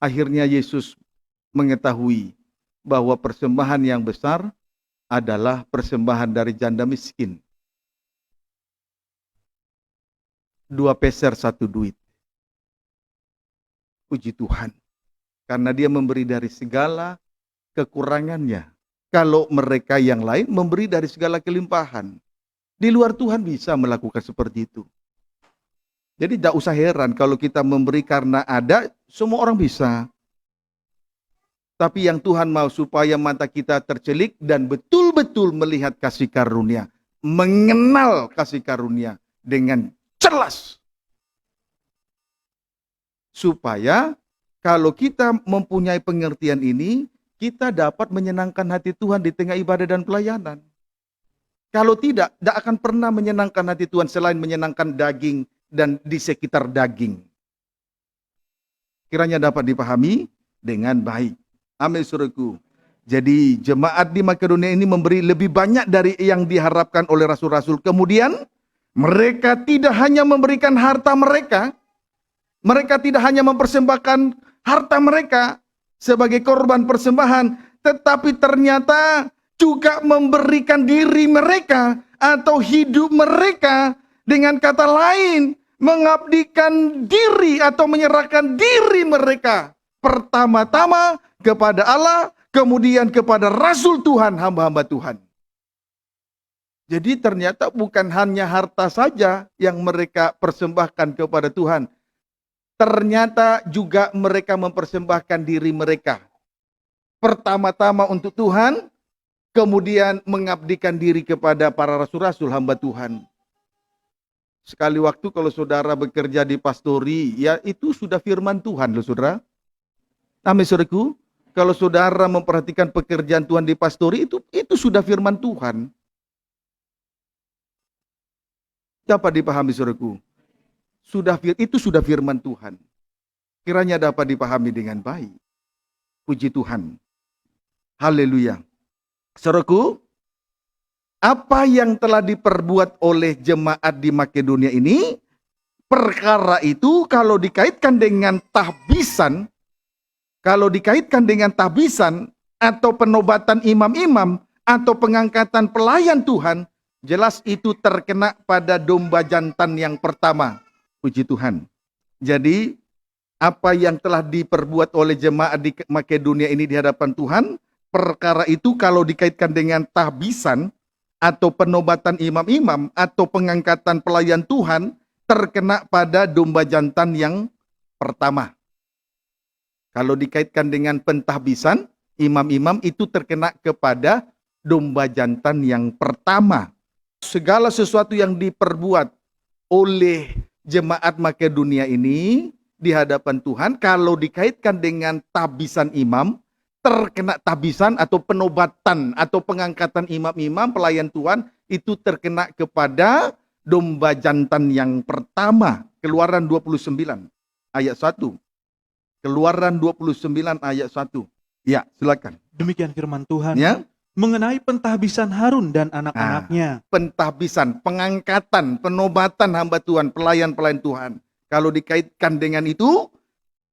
Akhirnya Yesus mengetahui bahwa persembahan yang besar adalah persembahan dari janda miskin. 2 peser 1 duit. Puji Tuhan. Karena dia memberi dari segala kekurangannya. Kalau mereka yang lain memberi dari segala kelimpahan. Di luar Tuhan bisa melakukan seperti itu. Jadi tidak usah heran kalau kita memberi karena ada, semua orang bisa. Tapi yang Tuhan mau supaya mata kita tercelik dan betul-betul melihat kasih karunia. Mengenal kasih karunia dengan jelas. Supaya kalau kita mempunyai pengertian ini, kita dapat menyenangkan hati Tuhan di tengah ibadah dan pelayanan. Kalau tidak akan pernah menyenangkan hati Tuhan selain menyenangkan daging dan di sekitar daging. Kiranya dapat dipahami dengan baik. Amin, saudaraku. Jadi jemaat di Makedonia ini memberi lebih banyak dari yang diharapkan oleh rasul-rasul. Kemudian mereka tidak hanya memberikan harta mereka, mereka tidak hanya mempersembahkan harta mereka sebagai korban persembahan, tetapi ternyata juga memberikan diri mereka atau hidup mereka, dengan kata lain, mengabdikan diri atau menyerahkan diri mereka pertama-tama kepada Allah, kemudian kepada Rasul Tuhan, hamba-hamba Tuhan. Jadi ternyata bukan hanya harta saja yang mereka persembahkan kepada Tuhan. Ternyata juga mereka mempersembahkan diri mereka. Pertama-tama untuk Tuhan, kemudian mengabdikan diri kepada para rasul-rasul hamba Tuhan. Sekali waktu kalau saudara bekerja di pastori, ya itu sudah firman Tuhan loh saudara. Amin saudaraku. Kalau saudara memperhatikan pekerjaan Tuhan di pastori, itu sudah firman Tuhan. Dapat dipahami saudaraku. Itu sudah firman Tuhan. Kiranya dapat dipahami dengan baik. Puji Tuhan. Haleluya. Saudaraku, apa yang telah diperbuat oleh jemaat di Makedonia ini, perkara itu kalau dikaitkan dengan tahbisan, atau penobatan imam-imam, atau pengangkatan pelayan Tuhan, jelas itu terkena pada domba jantan yang pertama. Puji Tuhan. Jadi, apa yang telah diperbuat oleh jemaat di Makedonia ini di hadapan Tuhan, perkara itu kalau dikaitkan dengan tahbisan, atau penobatan imam-imam, atau pengangkatan pelayan Tuhan, terkena pada domba jantan yang pertama. Kalau dikaitkan dengan pentahbisan, imam-imam itu terkena kepada domba jantan yang pertama. Segala sesuatu yang diperbuat oleh jemaat Makedonia ini di hadapan Tuhan, kalau dikaitkan dengan tahbisan imam, terkena tahbisan atau penobatan atau pengangkatan imam-imam pelayan Tuhan, itu terkena kepada domba jantan yang pertama. Keluaran 29 ayat 1. Keluaran 29 ayat 1. Ya, silakan. Demikian firman Tuhan. Ya. Mengenai pentahbisan Harun dan anak-anaknya. Pentahbisan, pengangkatan, penobatan hamba Tuhan, pelayan-pelayan Tuhan. Kalau dikaitkan dengan itu,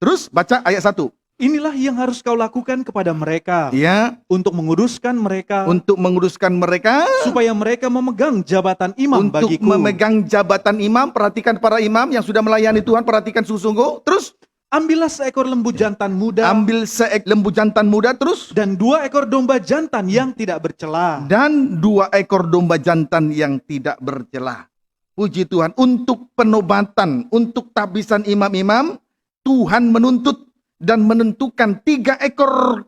terus baca ayat 1. Inilah yang harus kau lakukan kepada mereka. Ya. Untuk menguduskan mereka. Untuk menguduskan mereka. Supaya mereka memegang jabatan imam bagiku. Untuk memegang jabatan imam, perhatikan para imam yang sudah melayani Tuhan, perhatikan sungguh-sungguh. Terus. Ambillah seekor lembu jantan muda. Ambil seekor lembu jantan muda terus. Dan 2 ekor domba jantan yang tidak bercela. Dan 2 ekor domba jantan yang tidak bercela. Puji Tuhan. Untuk penobatan, untuk tahbisan imam-imam, Tuhan menuntut dan menentukan 3 ekor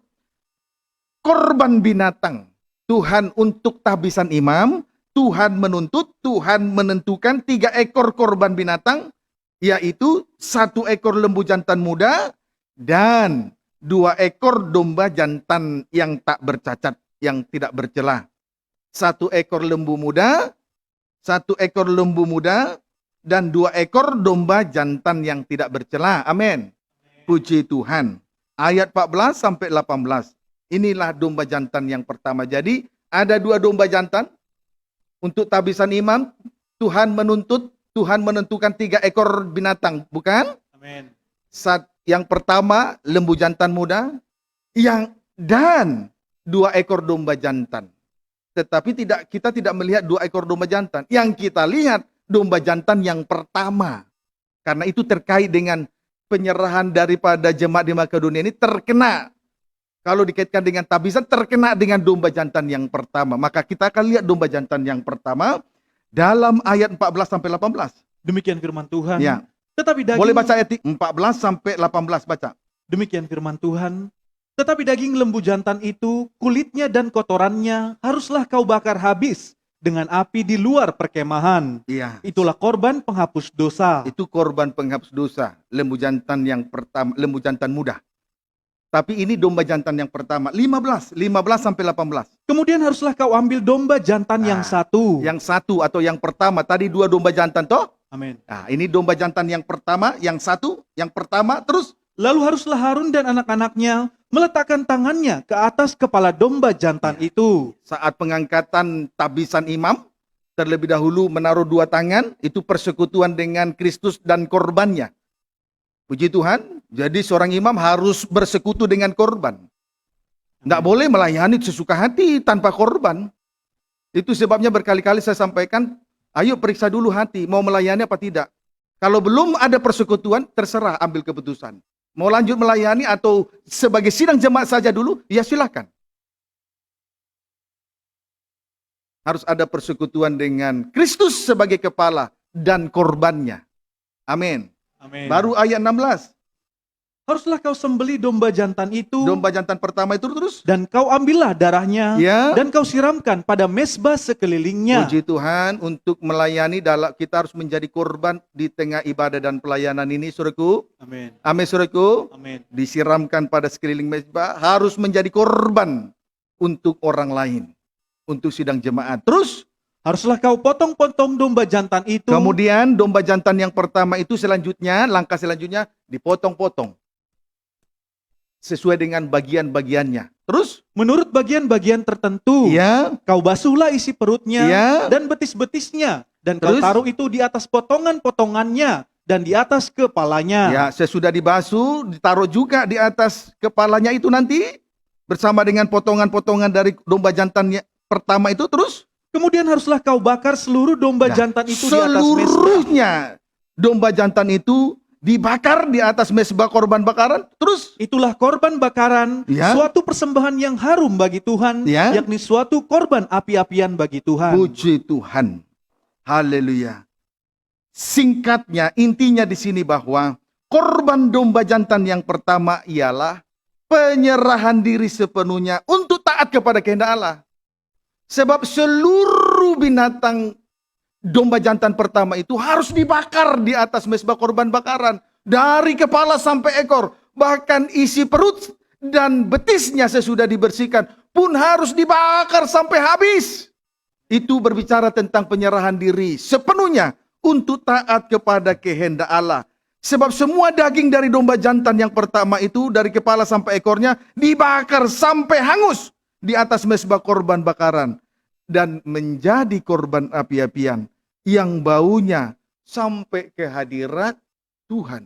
korban binatang. Tuhan untuk tahbisan imam, Tuhan menuntut, Tuhan menentukan 3 ekor korban binatang, yaitu 1 ekor lembu jantan muda dan 2 ekor domba jantan yang tak bercacat, yang tidak bercela. 1 ekor lembu muda, 1 ekor lembu muda, dan 2 ekor domba jantan yang tidak bercela. Amin. Puji Tuhan. Ayat 14 sampai 18. Inilah domba jantan yang pertama. Jadi ada 2 domba jantan untuk tahbisan imam. Tuhan menuntut, Tuhan menentukan 3 ekor binatang, bukan? Amin. Yang pertama lembu jantan muda, dan 2 ekor domba jantan. Tetapi kita tidak melihat 2 ekor domba jantan. Yang kita lihat domba jantan yang pertama. Karena itu terkait dengan penyerahan daripada jemaat di Makedonia ini terkena, kalau dikaitkan dengan tabisan, terkena dengan domba jantan yang pertama. Maka kita akan lihat domba jantan yang pertama dalam ayat 14 sampai 18. Demikian firman Tuhan. Ya. Tetapi daging Boleh baca ayat 14 sampai 18, baca. Demikian firman Tuhan. Tetapi daging lembu jantan itu, kulitnya dan kotorannya haruslah kau bakar habis dengan api di luar perkemahan. Iya. Itulah korban penghapus dosa. Itu korban penghapus dosa, lembu jantan yang pertama, lembu jantan muda. Tapi ini domba jantan yang pertama, 15 sampai 18. Kemudian haruslah kau ambil domba jantan yang satu. Yang satu atau yang pertama, tadi 2 domba jantan toh? Amin. Nah, ini domba jantan yang pertama, yang satu, yang pertama, terus Lalu haruslah Harun dan anak-anaknya meletakkan tangannya ke atas kepala domba jantan itu. saat pengangkatan tabisan imam, terlebih dahulu menaruh 2 tangan, itu persekutuan dengan Kristus dan korbannya. Puji Tuhan, jadi seorang imam harus bersekutu dengan korban. Tidak boleh melayani sesuka hati tanpa korban. Itu sebabnya berkali-kali saya sampaikan, ayo periksa dulu hati, mau melayani apa tidak. Kalau belum ada persekutuan, terserah ambil keputusan. Mau lanjut melayani atau sebagai sidang jemaat saja dulu, ya silakan. Harus ada persekutuan dengan Kristus sebagai kepala dan korbannya. Amin. Amin. Baru ayat 16. Haruslah kau sembeli domba jantan itu. Domba jantan pertama itu terus. Dan kau ambillah darahnya. Ya. Dan kau siramkan pada mezbah sekelilingnya. Puji Tuhan, untuk melayani kita harus menjadi korban di tengah ibadah dan pelayanan ini, saudaraku. Amin. Amin, saudaraku. Amin. Disiramkan pada sekeliling mezbah, harus menjadi korban untuk orang lain, untuk sidang jemaat. Terus, haruslah kau potong-potong domba jantan itu. kemudian domba jantan yang pertama itu selanjutnya, langkah selanjutnya dipotong-potong sesuai dengan bagian-bagiannya. Terus, menurut bagian-bagian tertentu. ya, Kau basuhlah isi perutnya ya, dan betis-betisnya. Dan kau Terus? taruh itu di atas potongan-potongannya dan di atas kepalanya. ya, sesudah dibasuh, ditaruh juga di atas kepalanya itu nanti bersama dengan potongan-potongan dari domba jantan pertama itu. Terus, Kemudian haruslah kau bakar seluruh domba Nah, jantan itu di atas mezbah. seluruhnya domba jantan itu dibakar di atas mezbah korban bakaran. Terus, Itulah korban bakaran, Ya. suatu persembahan yang harum bagi Tuhan, Ya. yakni suatu korban api-apian bagi Tuhan. puji Tuhan. Haleluya. Singkatnya, intinya di sini bahwa korban domba jantan yang pertama ialah penyerahan diri sepenuhnya untuk taat kepada kehendak Allah. Sebab seluruh binatang domba jantan pertama itu harus dibakar di atas mezbah korban bakaran. Dari kepala sampai ekor. Bahkan isi perut dan betisnya sesudah dibersihkan pun harus dibakar sampai habis. Itu berbicara tentang penyerahan diri sepenuhnya untuk taat kepada kehendak Allah. Sebab semua daging dari domba jantan yang pertama itu dari kepala sampai ekornya dibakar sampai hangus di atas mezbah korban bakaran. Dan menjadi korban api-apian yang baunya sampai ke hadirat Tuhan.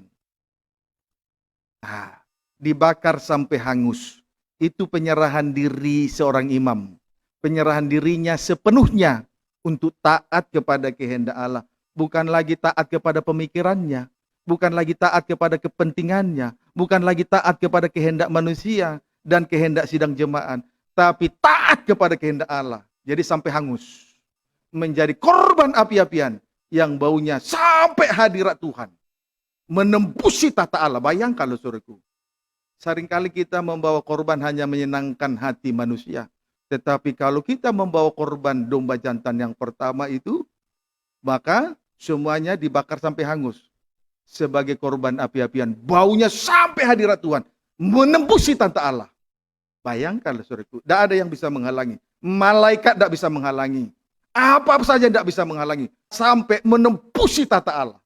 Nah, dibakar sampai hangus. Itu penyerahan diri seorang imam. Penyerahan dirinya sepenuhnya untuk taat kepada kehendak Allah. Bukan lagi taat kepada pemikirannya. Bukan lagi taat kepada kepentingannya. Bukan lagi taat kepada kehendak manusia dan kehendak sidang jemaat. Tapi taat kepada kehendak Allah. Jadi sampai hangus. Menjadi korban api-apian yang baunya sampai hadirat Tuhan. Menembusi tata Allah. Bayangkan loh saudaraku. Seringkali kita membawa korban hanya menyenangkan hati manusia. Tetapi kalau kita membawa korban domba jantan yang pertama itu, maka semuanya dibakar sampai hangus. Sebagai korban api-apian. Baunya sampai hadirat Tuhan. Menembusi tata Allah. Bayangkan loh saudaraku. Tidak ada yang bisa menghalangi. Malaikat tidak bisa menghalangi. Apa saja tidak bisa menghalangi. Sampai menembusi tata Allah.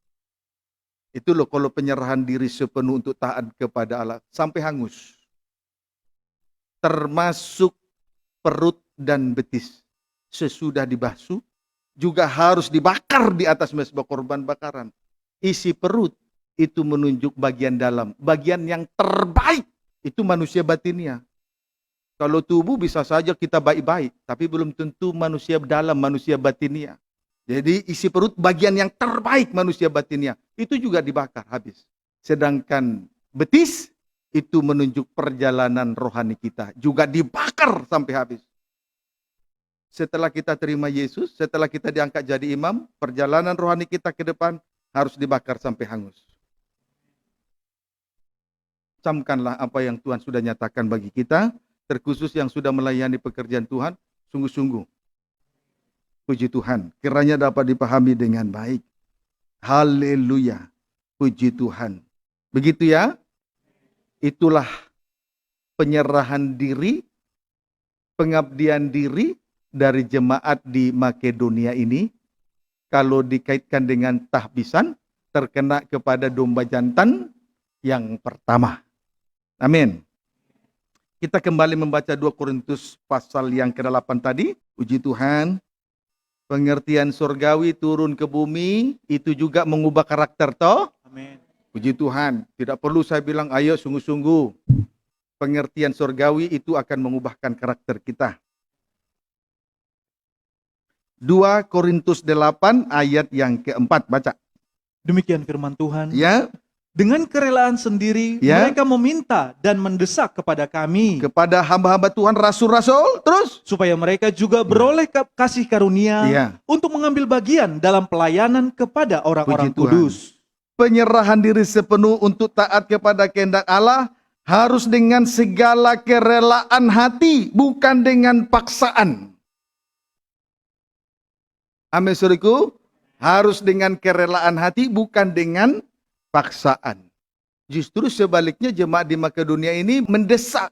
Itu loh kalau penyerahan diri sepenuh untuk taat kepada Allah. Sampai hangus. Termasuk perut dan betis. Sesudah dibasuh. Juga harus dibakar di atas mezbah korban bakaran. Isi perut itu menunjuk bagian dalam. Bagian yang terbaik. Itu manusia batinnya. Kalau tubuh bisa saja kita baik-baik, tapi belum tentu manusia dalam, manusia batinnya. Jadi isi perut bagian yang terbaik manusia batinnya, itu juga dibakar habis. Sedangkan betis itu menunjuk perjalanan rohani kita. Juga dibakar sampai habis. Setelah kita terima Yesus, setelah kita diangkat jadi imam, perjalanan rohani kita ke depan harus dibakar sampai hangus. Camkanlah apa yang Tuhan sudah nyatakan bagi kita, terkhusus yang sudah melayani pekerjaan Tuhan, sungguh-sungguh. Puji Tuhan, kiranya dapat dipahami dengan baik. Haleluya, puji Tuhan. Begitu ya, itulah penyerahan diri, pengabdian diri dari jemaat di Makedonia ini. Kalau dikaitkan dengan tahbisan, terkena kepada domba jantan yang pertama. Amin. Kita kembali membaca 2 Korintus pasal yang ke-8 tadi. Puji Tuhan. Pengertian surgawi turun ke bumi, itu juga mengubah karakter toh. Amin. Puji Tuhan. Tidak perlu saya bilang, ayo sungguh-sungguh. Pengertian surgawi itu akan mengubahkan karakter kita. 2 Korintus 8 ayat yang ke-4, baca. Demikian firman Tuhan. Ya, Dengan kerelaan sendiri, Ya. mereka meminta dan mendesak kepada kami, kepada hamba-hamba Tuhan, rasul-rasul, terus. supaya mereka juga beroleh kasih karunia Ya. untuk mengambil bagian dalam pelayanan kepada orang-orang Puji Tuhan. kudus. Penyerahan diri sepenuh untuk taat kepada kehendak Allah harus dengan segala kerelaan hati, bukan dengan paksaan. Amin, saudaraku. Harus dengan kerelaan hati, bukan dengan paksaan. Justru sebaliknya jemaat di Makedonia ini mendesak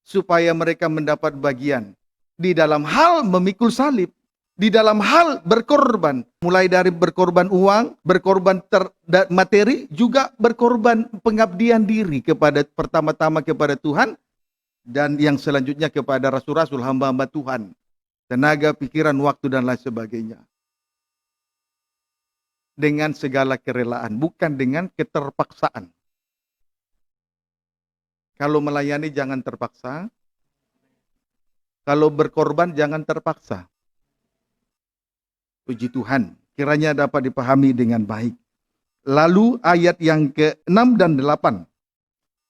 supaya mereka mendapat bagian di dalam hal memikul salib, di dalam hal berkorban, mulai dari berkorban uang, berkorban materi, juga berkorban pengabdian diri kepada pertama-tama kepada Tuhan, dan yang selanjutnya kepada rasul-rasul, hamba-hamba Tuhan, tenaga, pikiran, waktu, dan lain sebagainya. Dengan segala kerelaan, bukan dengan keterpaksaan. Kalau melayani jangan terpaksa. Kalau berkorban jangan terpaksa. Puji Tuhan, kiranya dapat dipahami dengan baik. Lalu ayat yang ke-6 dan 8.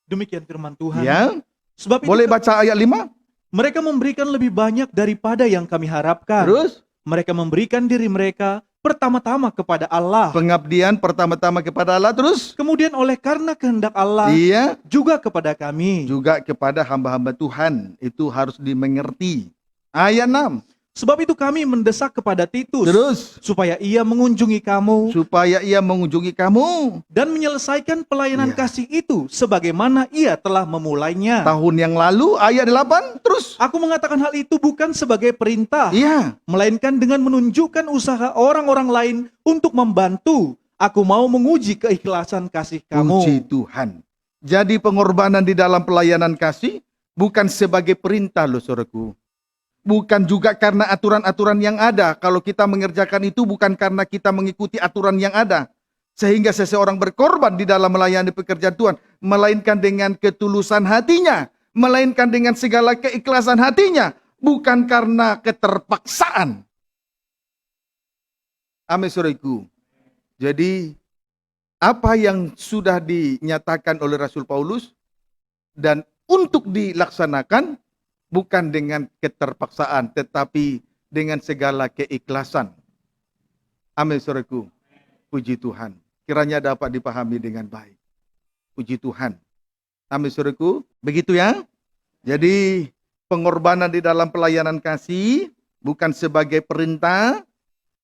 Demikian firman Tuhan. Ya, Sebab itu boleh baca ayat 5? mereka memberikan lebih banyak daripada yang kami harapkan. Terus, Mereka memberikan diri mereka pertama-tama kepada Allah. pengabdian pertama-tama kepada Allah, terus. Kemudian oleh karena kehendak Allah Iya, juga kepada kami. juga kepada hamba-hamba Tuhan. Itu harus dimengerti. Ayat 6. Sebab itu kami mendesak kepada Titus Terus, supaya ia mengunjungi kamu supaya ia mengunjungi kamu. dan menyelesaikan pelayanan Iya. kasih itu sebagaimana ia telah memulainya. Tahun yang lalu, ayat 8, terus. Aku mengatakan hal itu bukan sebagai perintah, Iya, melainkan dengan menunjukkan usaha orang-orang lain untuk membantu. Aku mau menguji keikhlasan kasih puji kamu. Tuhan. Jadi pengorbanan di dalam pelayanan kasih bukan sebagai perintah loh saudaraku. Bukan juga karena aturan-aturan yang ada. Kalau kita mengerjakan itu bukan karena kita mengikuti aturan yang ada. Sehingga seseorang berkorban di dalam melayani pekerjaan Tuhan. Melainkan dengan ketulusan hatinya. Melainkan dengan segala keikhlasan hatinya. Bukan karena keterpaksaan. Amin, saudaraku. Jadi apa yang sudah dinyatakan oleh Rasul Paulus dan untuk dilaksanakan bukan dengan keterpaksaan, tetapi dengan segala keikhlasan. Amin, saudaraku. Puji Tuhan. Kiranya dapat dipahami dengan baik. Puji Tuhan. Amin, saudaraku. Begitu ya. Jadi pengorbanan di dalam pelayanan kasih bukan sebagai perintah,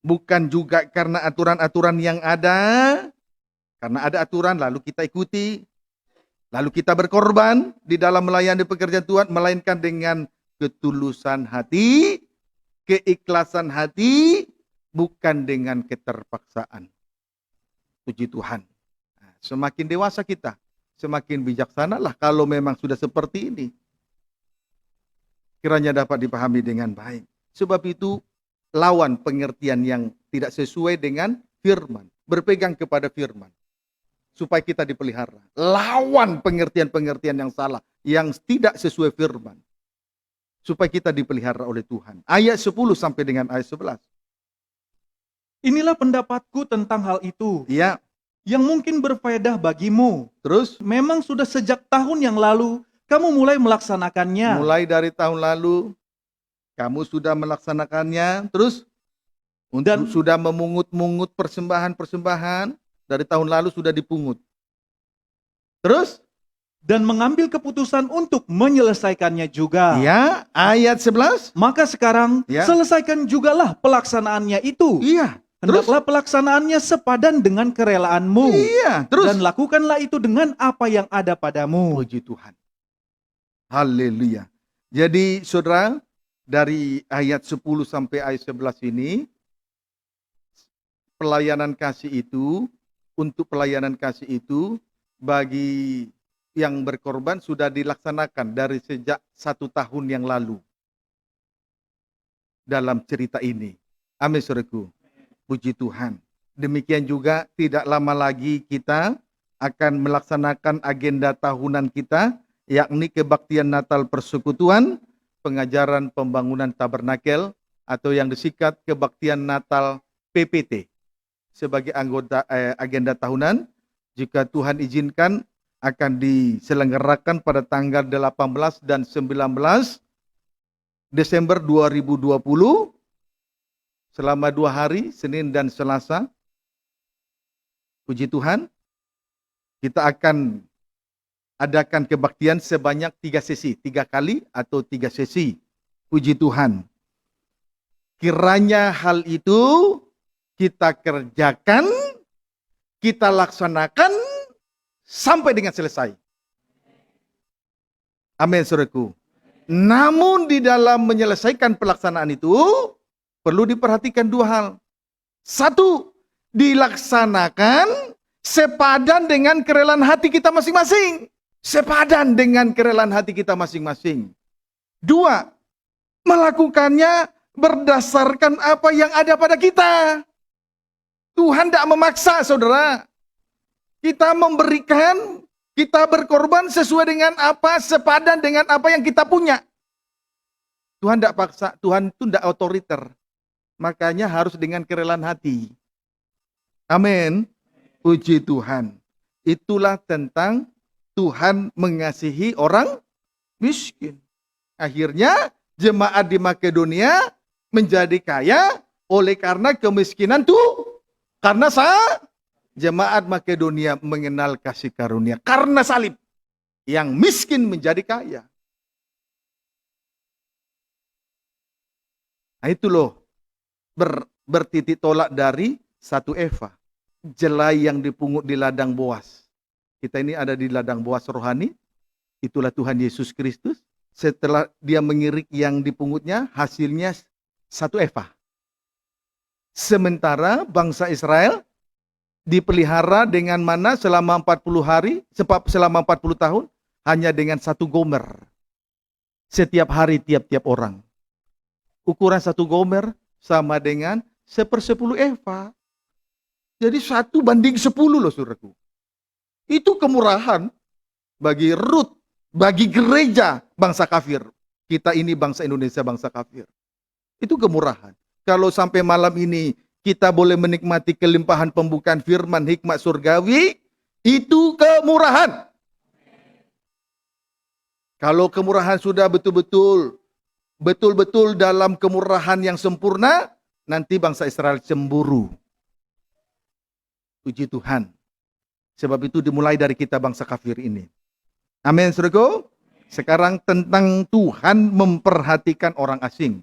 bukan juga karena aturan-aturan yang ada. Karena ada aturan lalu kita ikuti. Lalu kita berkorban di dalam melayani pekerjaan Tuhan, melainkan dengan ketulusan hati, keikhlasan hati, bukan dengan keterpaksaan. Puji Tuhan. Nah, semakin dewasa kita, semakin bijaksanalah kalau memang sudah seperti ini. Kiranya dapat dipahami dengan baik. Sebab itu, lawan pengertian yang tidak sesuai dengan firman. Berpegang kepada firman. Supaya kita dipelihara. Lawan pengertian-pengertian yang salah. Yang tidak sesuai firman. Supaya kita dipelihara oleh Tuhan. Ayat 10 sampai dengan ayat 11. Inilah pendapatku tentang hal itu. Ya, yang mungkin berfaedah bagimu. Terus Memang sudah sejak tahun yang lalu kamu mulai melaksanakannya. mulai dari tahun lalu kamu sudah melaksanakannya. Terus untuk Dan- sudah memungut-mungut persembahan-persembahan dari tahun lalu sudah dipungut. Terus Dan mengambil keputusan untuk menyelesaikannya juga. ya, ayat 11. Maka sekarang Ya. selesaikan jugalah pelaksanaannya itu. Iya. Terus Hendaklah pelaksanaannya sepadan dengan kerelaanmu. iya, terus Dan lakukanlah itu dengan apa yang ada padamu. puji Tuhan. Haleluya. Jadi saudara, dari ayat 10 sampai ayat 11 ini, pelayanan kasih itu, untuk pelayanan kasih itu, bagi yang berkorban sudah dilaksanakan dari sejak 1 tahun yang lalu. Dalam cerita ini. Amin, saudaraku. Puji Tuhan. Demikian juga tidak lama lagi kita akan melaksanakan agenda tahunan kita, yakni kebaktian Natal Persekutuan, pengajaran pembangunan tabernakel, atau yang disingkat kebaktian Natal PPT. Sebagai anggota agenda tahunan, jika Tuhan izinkan, akan diselenggarakan pada tanggal 18 dan 19 Desember 2020, selama 2 hari, Senin dan Selasa. Puji Tuhan, kita akan adakan kebaktian sebanyak 3 sesi, 3 kali atau 3 sesi. Puji Tuhan. Kiranya hal itu kita kerjakan, kita laksanakan sampai dengan selesai. Amin, saudaraku. Namun di dalam menyelesaikan pelaksanaan itu, perlu diperhatikan 2 hal. 1, dilaksanakan sepadan dengan kerelaan hati kita masing-masing. Sepadan dengan kerelaan hati kita masing-masing. 2, melakukannya berdasarkan apa yang ada pada kita. Tuhan tidak memaksa, saudara. Kita memberikan, kita berkorban sesuai dengan apa, sepadan dengan apa yang kita punya. Tuhan tidak paksa, Tuhan itu tidak otoriter. Makanya harus dengan kerelaan hati. Amin. Puji Tuhan. Itulah tentang Tuhan mengasihi orang miskin. Akhirnya jemaat di Makedonia menjadi kaya oleh karena kemiskinan tuh. Karena jemaat Makedonia mengenal kasih karunia. Karena salib. Yang miskin menjadi kaya. Nah itu loh. Bertitik tolak dari 1 Eva. Jelai yang dipungut di ladang Boas. Kita ini ada di ladang Boas rohani. Itulah Tuhan Yesus Kristus. Setelah dia mengirik yang dipungutnya, hasilnya 1 Eva. Sementara bangsa Israel dipelihara dengan mana selama 40 hari, selama 40 tahun, hanya dengan 1 gomer. Setiap hari tiap-tiap orang. Ukuran 1 gomer sama dengan 1/10 Eva. Jadi 1:10 loh, saudaraku. Itu kemurahan bagi Ruth, bagi gereja bangsa kafir. Kita ini bangsa Indonesia, bangsa kafir. Itu kemurahan. Kalau sampai malam ini kita boleh menikmati kelimpahan pembukaan firman hikmat surgawi, itu kemurahan. Kalau kemurahan sudah betul-betul dalam kemurahan yang sempurna, nanti bangsa Israel cemburu. Puji Tuhan. Sebab itu dimulai dari kita bangsa kafir ini. Amin, saudaraku. Sekarang tentang Tuhan memperhatikan orang asing.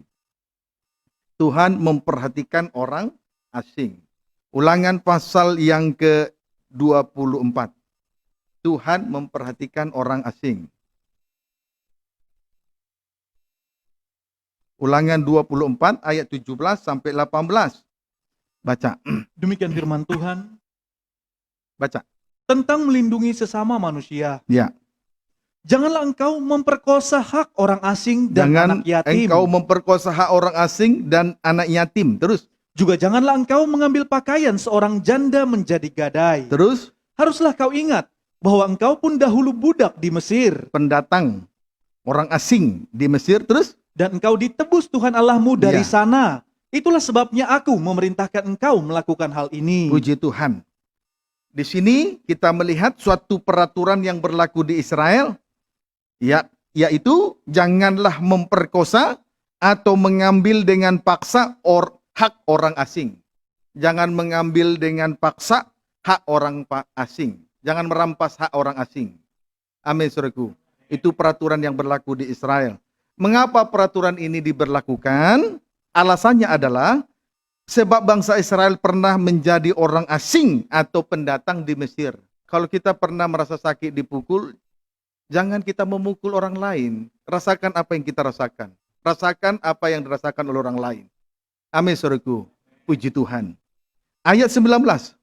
Tuhan memperhatikan orang asing. Ulangan pasal yang ke-24. Tuhan memperhatikan orang asing. Ulangan 24 ayat 17 sampai 18. Baca. Demikian firman Tuhan Baca. tentang melindungi sesama manusia. Ya. Janganlah engkau memperkosa hak orang asing dan Jangan anak yatim. engkau memperkosa hak orang asing dan anak yatim. Terus. Juga janganlah engkau mengambil pakaian seorang janda menjadi gadai. Terus. Haruslah kau ingat bahwa engkau pun dahulu budak di Mesir. Pendatang. Orang asing di Mesir. Terus. Dan engkau ditebus Tuhan Allahmu dari Ya. sana. Itulah sebabnya aku memerintahkan engkau melakukan hal ini. Puji Tuhan. Di sini kita melihat suatu peraturan yang berlaku di Israel, yaitu janganlah memperkosa atau mengambil dengan paksa hak orang asing. Jangan mengambil dengan paksa hak orang asing. Jangan merampas hak orang asing. Amin, saudaraku. Itu peraturan yang berlaku di Israel. Mengapa peraturan ini diberlakukan? Alasannya adalah sebab bangsa Israel pernah menjadi orang asing atau pendatang di Mesir. Kalau kita pernah merasa sakit dipukul, jangan kita memukul orang lain. Rasakan apa yang kita rasakan. Rasakan apa yang dirasakan oleh orang lain. Amin, saudaraku. Puji Tuhan. Ayat 19.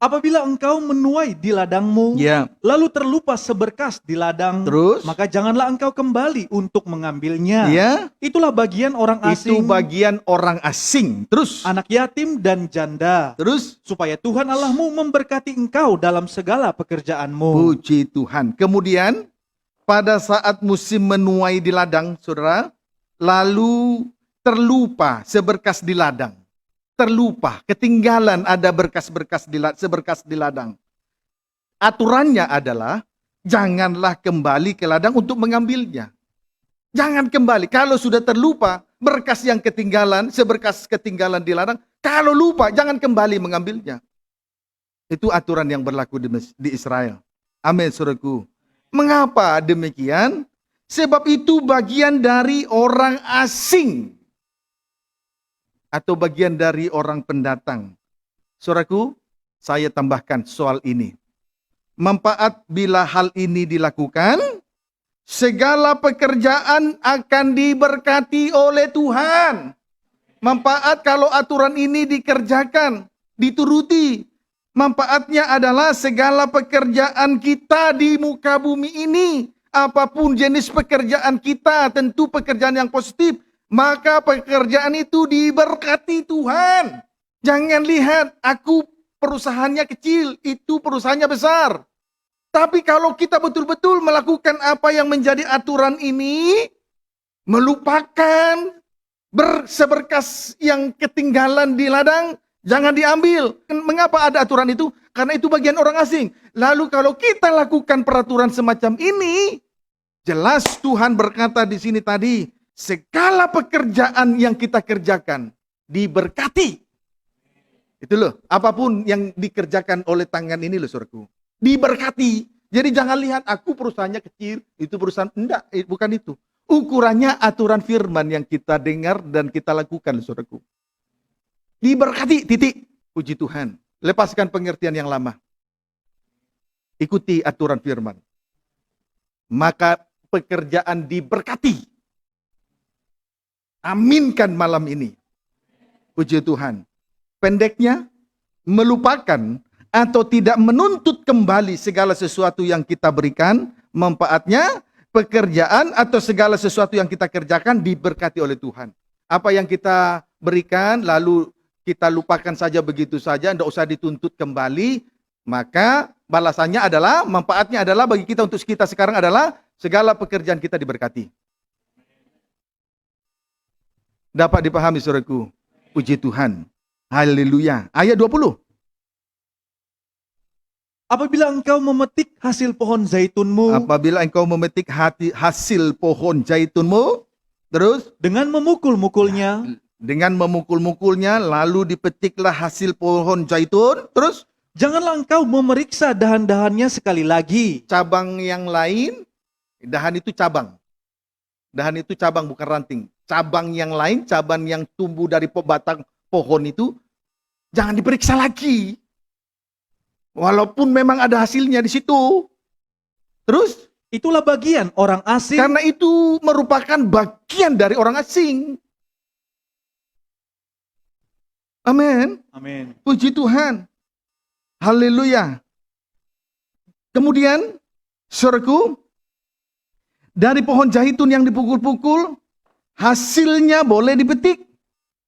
Apabila engkau menuai di ladangmu, Ya. lalu terlupa seberkas di ladang, Terus? maka janganlah engkau kembali untuk mengambilnya. Ya. Itulah bagian orang Itu asing, bagian orang asing. Terus? anak yatim dan janda, Terus? supaya Tuhan Allahmu memberkati engkau dalam segala pekerjaanmu. Puji Tuhan. Kemudian pada saat musim menuai di ladang, saudara, lalu terlupa seberkas di ladang. Terlupa, ketinggalan ada seberkas di ladang. Aturannya adalah janganlah kembali ke ladang untuk mengambilnya. Jangan kembali. Kalau sudah terlupa berkas yang ketinggalan, seberkas ketinggalan di ladang, kalau lupa jangan kembali mengambilnya. Itu aturan yang berlaku di Israel. Amin, saudaraku. Mengapa demikian? Sebab itu bagian dari orang asing atau bagian dari orang pendatang. Saudaraku, saya tambahkan soal ini. Manfaat bila hal ini dilakukan, segala pekerjaan akan diberkati oleh Tuhan. Manfaat kalau aturan ini dikerjakan, dituruti. Manfaatnya adalah segala pekerjaan kita di muka bumi ini. Apapun jenis pekerjaan kita, tentu pekerjaan yang positif. Maka pekerjaan itu diberkati Tuhan. Jangan lihat aku perusahaannya kecil, itu perusahaannya besar. Tapi kalau kita betul-betul melakukan apa yang menjadi aturan ini, melupakan seberkas yang ketinggalan di ladang, jangan diambil. Mengapa ada aturan itu? Karena itu bagian orang asing. Lalu kalau kita lakukan peraturan semacam ini, jelas Tuhan berkata di sini tadi, segala pekerjaan yang kita kerjakan diberkati. Itu loh, apapun yang dikerjakan oleh tangan ini loh, saudaraku. Diberkati. Jadi jangan lihat aku perusahaannya kecil, itu perusahaan. Enggak, bukan itu. Ukurannya aturan firman yang kita dengar dan kita lakukan, saudaraku. Diberkati, titik. Puji Tuhan. Lepaskan pengertian yang lama. Ikuti aturan firman. Maka pekerjaan diberkati. Aminkan malam ini. Puji Tuhan. Pendeknya, melupakan atau tidak menuntut kembali segala sesuatu yang kita berikan, manfaatnya, pekerjaan atau segala sesuatu yang kita kerjakan diberkati oleh Tuhan. Apa yang kita berikan, lalu kita lupakan saja begitu saja, tidak usah dituntut kembali, maka balasannya adalah, manfaatnya adalah bagi kita untuk kita sekarang adalah segala pekerjaan kita diberkati. Dapat dipahami, saudaraku. Puji Tuhan. Haleluya. Ayat 20. Apabila engkau memetik hasil pohon zaitunmu, Apabila engkau memetik hasil pohon zaitunmu, terus dengan memukul-mukulnya, dengan memukul-mukulnya, lalu dipetiklah hasil pohon zaitun, terus janganlah engkau memeriksa dahan-dahannya sekali lagi. cabang yang lain, dahan itu cabang. Dahan itu cabang, bukan ranting. Cabang yang lain, cabang yang tumbuh dari batang pohon itu, jangan diperiksa lagi. Walaupun memang ada hasilnya di situ. Terus, Itulah bagian orang asing, karena itu merupakan bagian dari orang asing. Amin. amin. Puji Tuhan. Haleluya. Kemudian, saudaraku, dari pohon zaitun yang dipukul-pukul, hasilnya boleh dipetik.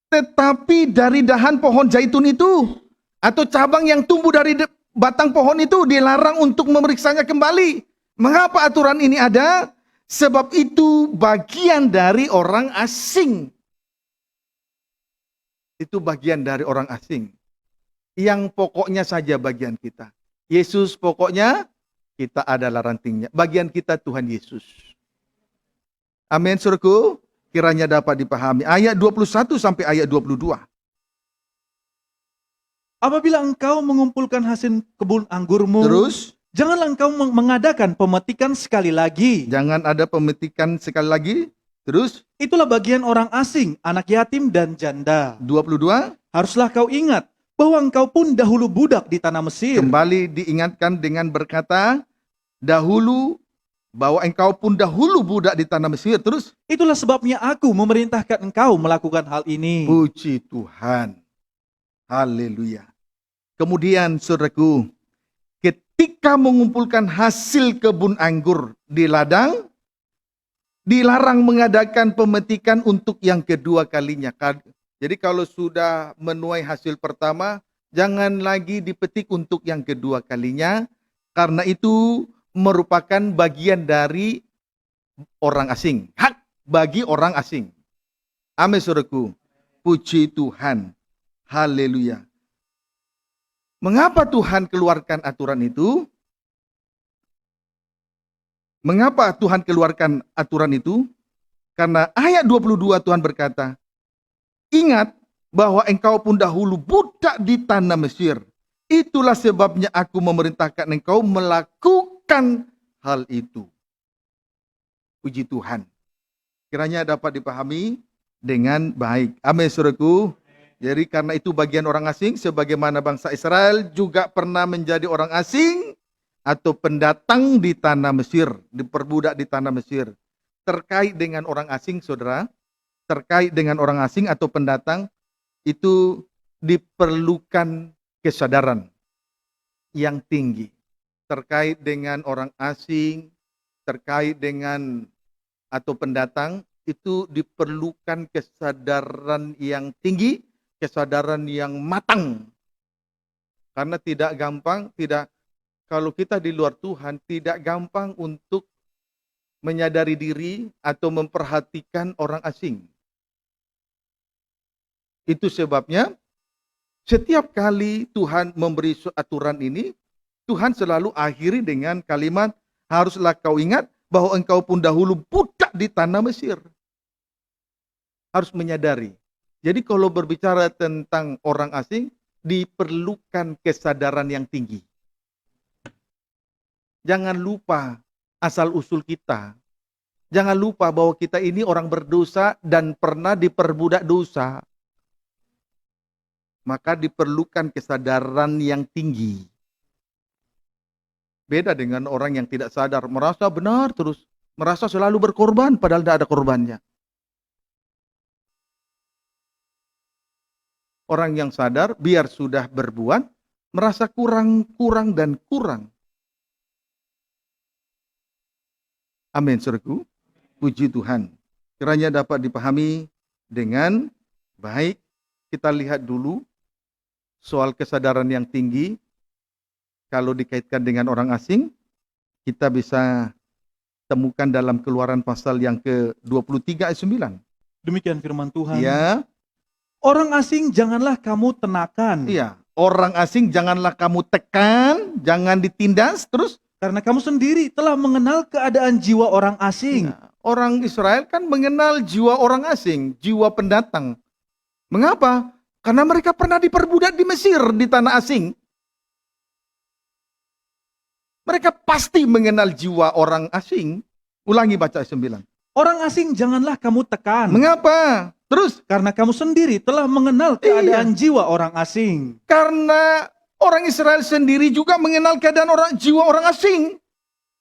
Tetapi dari dahan pohon zaitun itu, atau cabang yang tumbuh dari batang pohon itu, dilarang untuk memeriksanya kembali. Mengapa aturan ini ada? Sebab itu bagian dari orang asing. Itu bagian dari orang asing. yang pokoknya saja bagian kita. Yesus pokoknya, kita adalah rantingnya. Bagian kita Tuhan Yesus. Amin, saudaraku. Kiranya dapat dipahami. Ayat 21 sampai ayat 22. Apabila engkau mengumpulkan hasil kebun anggurmu, Terus, janganlah engkau mengadakan pemetikan sekali lagi. jangan ada pemetikan sekali lagi. Terus, Itulah bagian orang asing, anak yatim dan janda. 22. Haruslah kau ingat bahwa engkau pun dahulu budak di tanah Mesir. Kembali diingatkan dengan berkata, dahulu, bahwa engkau pun dahulu budak di tanah Mesir. Terus, Itulah sebabnya aku memerintahkan engkau melakukan hal ini. puji Tuhan. Haleluya. Kemudian saudaraku, ketika mengumpulkan hasil kebun anggur di ladang, dilarang mengadakan pemetikan untuk yang kedua kalinya. Jadi kalau sudah menuai hasil pertama, jangan lagi dipetik untuk yang kedua kalinya, karena itu merupakan bagian dari orang asing. Hak bagi orang asing. Amin, saudaraku. Puji Tuhan. Haleluya. Mengapa Tuhan keluarkan aturan itu? Mengapa Tuhan keluarkan aturan itu? Karena ayat 22 Tuhan berkata, ingat bahwa engkau pun dahulu budak di tanah Mesir. Itulah sebabnya aku memerintahkan engkau melakukan hal itu. Puji Tuhan. Kiranya dapat dipahami dengan baik. Amin, saudaraku. Jadi karena itu bagian orang asing, sebagaimana bangsa Israel juga pernah menjadi orang asing atau pendatang di tanah Mesir, diperbudak di tanah Mesir. Terkait dengan orang asing, saudara, terkait dengan orang asing atau pendatang, itu diperlukan kesadaran yang tinggi. Terkait dengan orang asing, terkait dengan atau pendatang, itu diperlukan kesadaran yang tinggi, kesadaran yang matang. Karena tidak gampang, kalau kita di luar Tuhan, tidak gampang untuk menyadari diri atau memperhatikan orang asing. Itu sebabnya setiap kali Tuhan memberi aturan ini, Tuhan selalu akhiri dengan kalimat, haruslah kau ingat bahwa engkau pun dahulu budak di tanah Mesir. Harus menyadari. Jadi kalau berbicara tentang orang asing, diperlukan kesadaran yang tinggi. Jangan lupa asal-usul kita. Jangan lupa bahwa kita ini orang berdosa dan pernah diperbudak dosa. Maka diperlukan kesadaran yang tinggi. Beda dengan orang yang tidak sadar, merasa benar terus, merasa selalu berkorban padahal tidak ada korbannya. Orang yang sadar, biar sudah berbuat, merasa kurang dan kurang. Amin, saudaraku. Puji Tuhan. Kiranya dapat dipahami dengan baik. Kita lihat dulu soal kesadaran yang tinggi. Kalau dikaitkan dengan orang asing, kita bisa temukan dalam Keluaran pasal yang ke-23 ayat 9. Demikian firman Tuhan. Ya. Orang asing janganlah kamu tenakan. Iya, orang asing janganlah kamu tekan, jangan ditindas, terus Karena kamu sendiri telah mengenal keadaan jiwa orang asing. ya, orang Israel kan mengenal jiwa orang asing, jiwa pendatang. Mengapa? Karena mereka pernah diperbudak di Mesir, di tanah asing. Mereka pasti mengenal jiwa orang asing. Ulangi baca ayat 9. Orang asing janganlah kamu tekan. Mengapa? Terus, Karena kamu sendiri telah mengenal keadaan jiwa orang asing. karena orang Israel sendiri juga mengenal keadaan jiwa orang asing.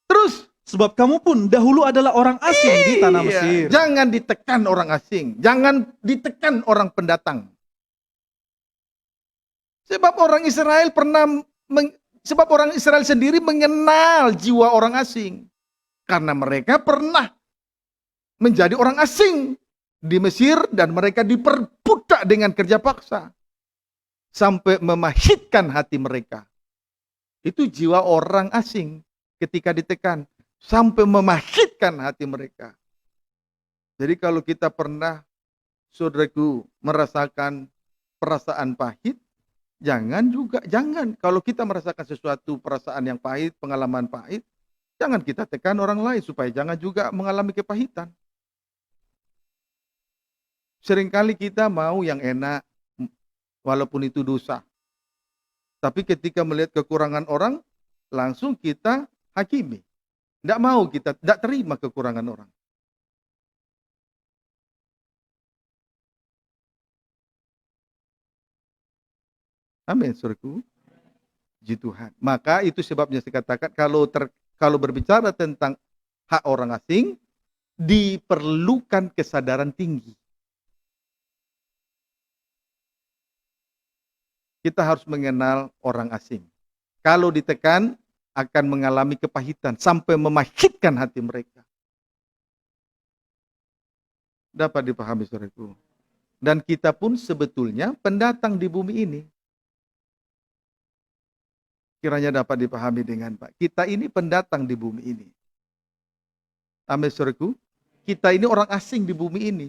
Terus, Sebab kamu pun dahulu adalah orang asing di tanah iya, Mesir. jangan ditekan orang asing, jangan ditekan orang pendatang. Sebab orang Israel sebab orang Israel sendiri mengenal jiwa orang asing. Karena mereka pernah menjadi orang asing di Mesir dan mereka diperbudak dengan kerja paksa. Sampai memahitkan hati mereka. Itu jiwa orang asing ketika ditekan. Sampai memahitkan hati mereka. Jadi kalau kita pernah, saudaraku, merasakan perasaan pahit, Jangan. Kalau kita merasakan sesuatu perasaan yang pahit, pengalaman pahit, jangan kita tekan orang lain supaya jangan juga mengalami kepahitan. Seringkali kita mau yang enak, walaupun itu dosa. Tapi ketika melihat kekurangan orang, langsung kita hakimi. Tidak mau kita, tidak terima kekurangan orang. Amin, saudaraku. Puji Tuhan. Maka itu sebabnya saya katakan kalau berbicara tentang hak orang asing, diperlukan kesadaran tinggi. Kita harus mengenal orang asing. Kalau ditekan, akan mengalami kepahitan sampai memahitkan hati mereka. Dapat dipahami, saudaraku. Dan kita pun sebetulnya pendatang di bumi ini. Kiranya dapat dipahami dengan baik. Kita ini pendatang di bumi ini. Amin, saudaraku. Kita ini orang asing di bumi ini.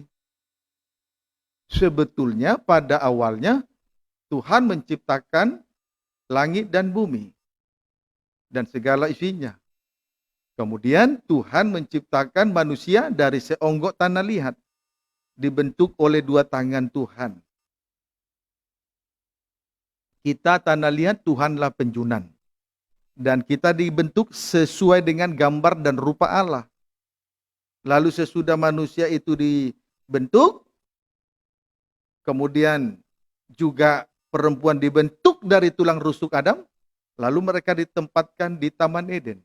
Sebetulnya pada awalnya Tuhan menciptakan langit dan bumi dan segala isinya. Kemudian Tuhan menciptakan manusia dari seonggok tanah liat, dibentuk oleh dua tangan Tuhan. Kita tanah liat, Tuhanlah penjunan. Dan kita dibentuk sesuai dengan gambar dan rupa Allah. Lalu sesudah manusia itu dibentuk, kemudian juga perempuan dibentuk dari tulang rusuk Adam, lalu mereka ditempatkan di Taman Eden.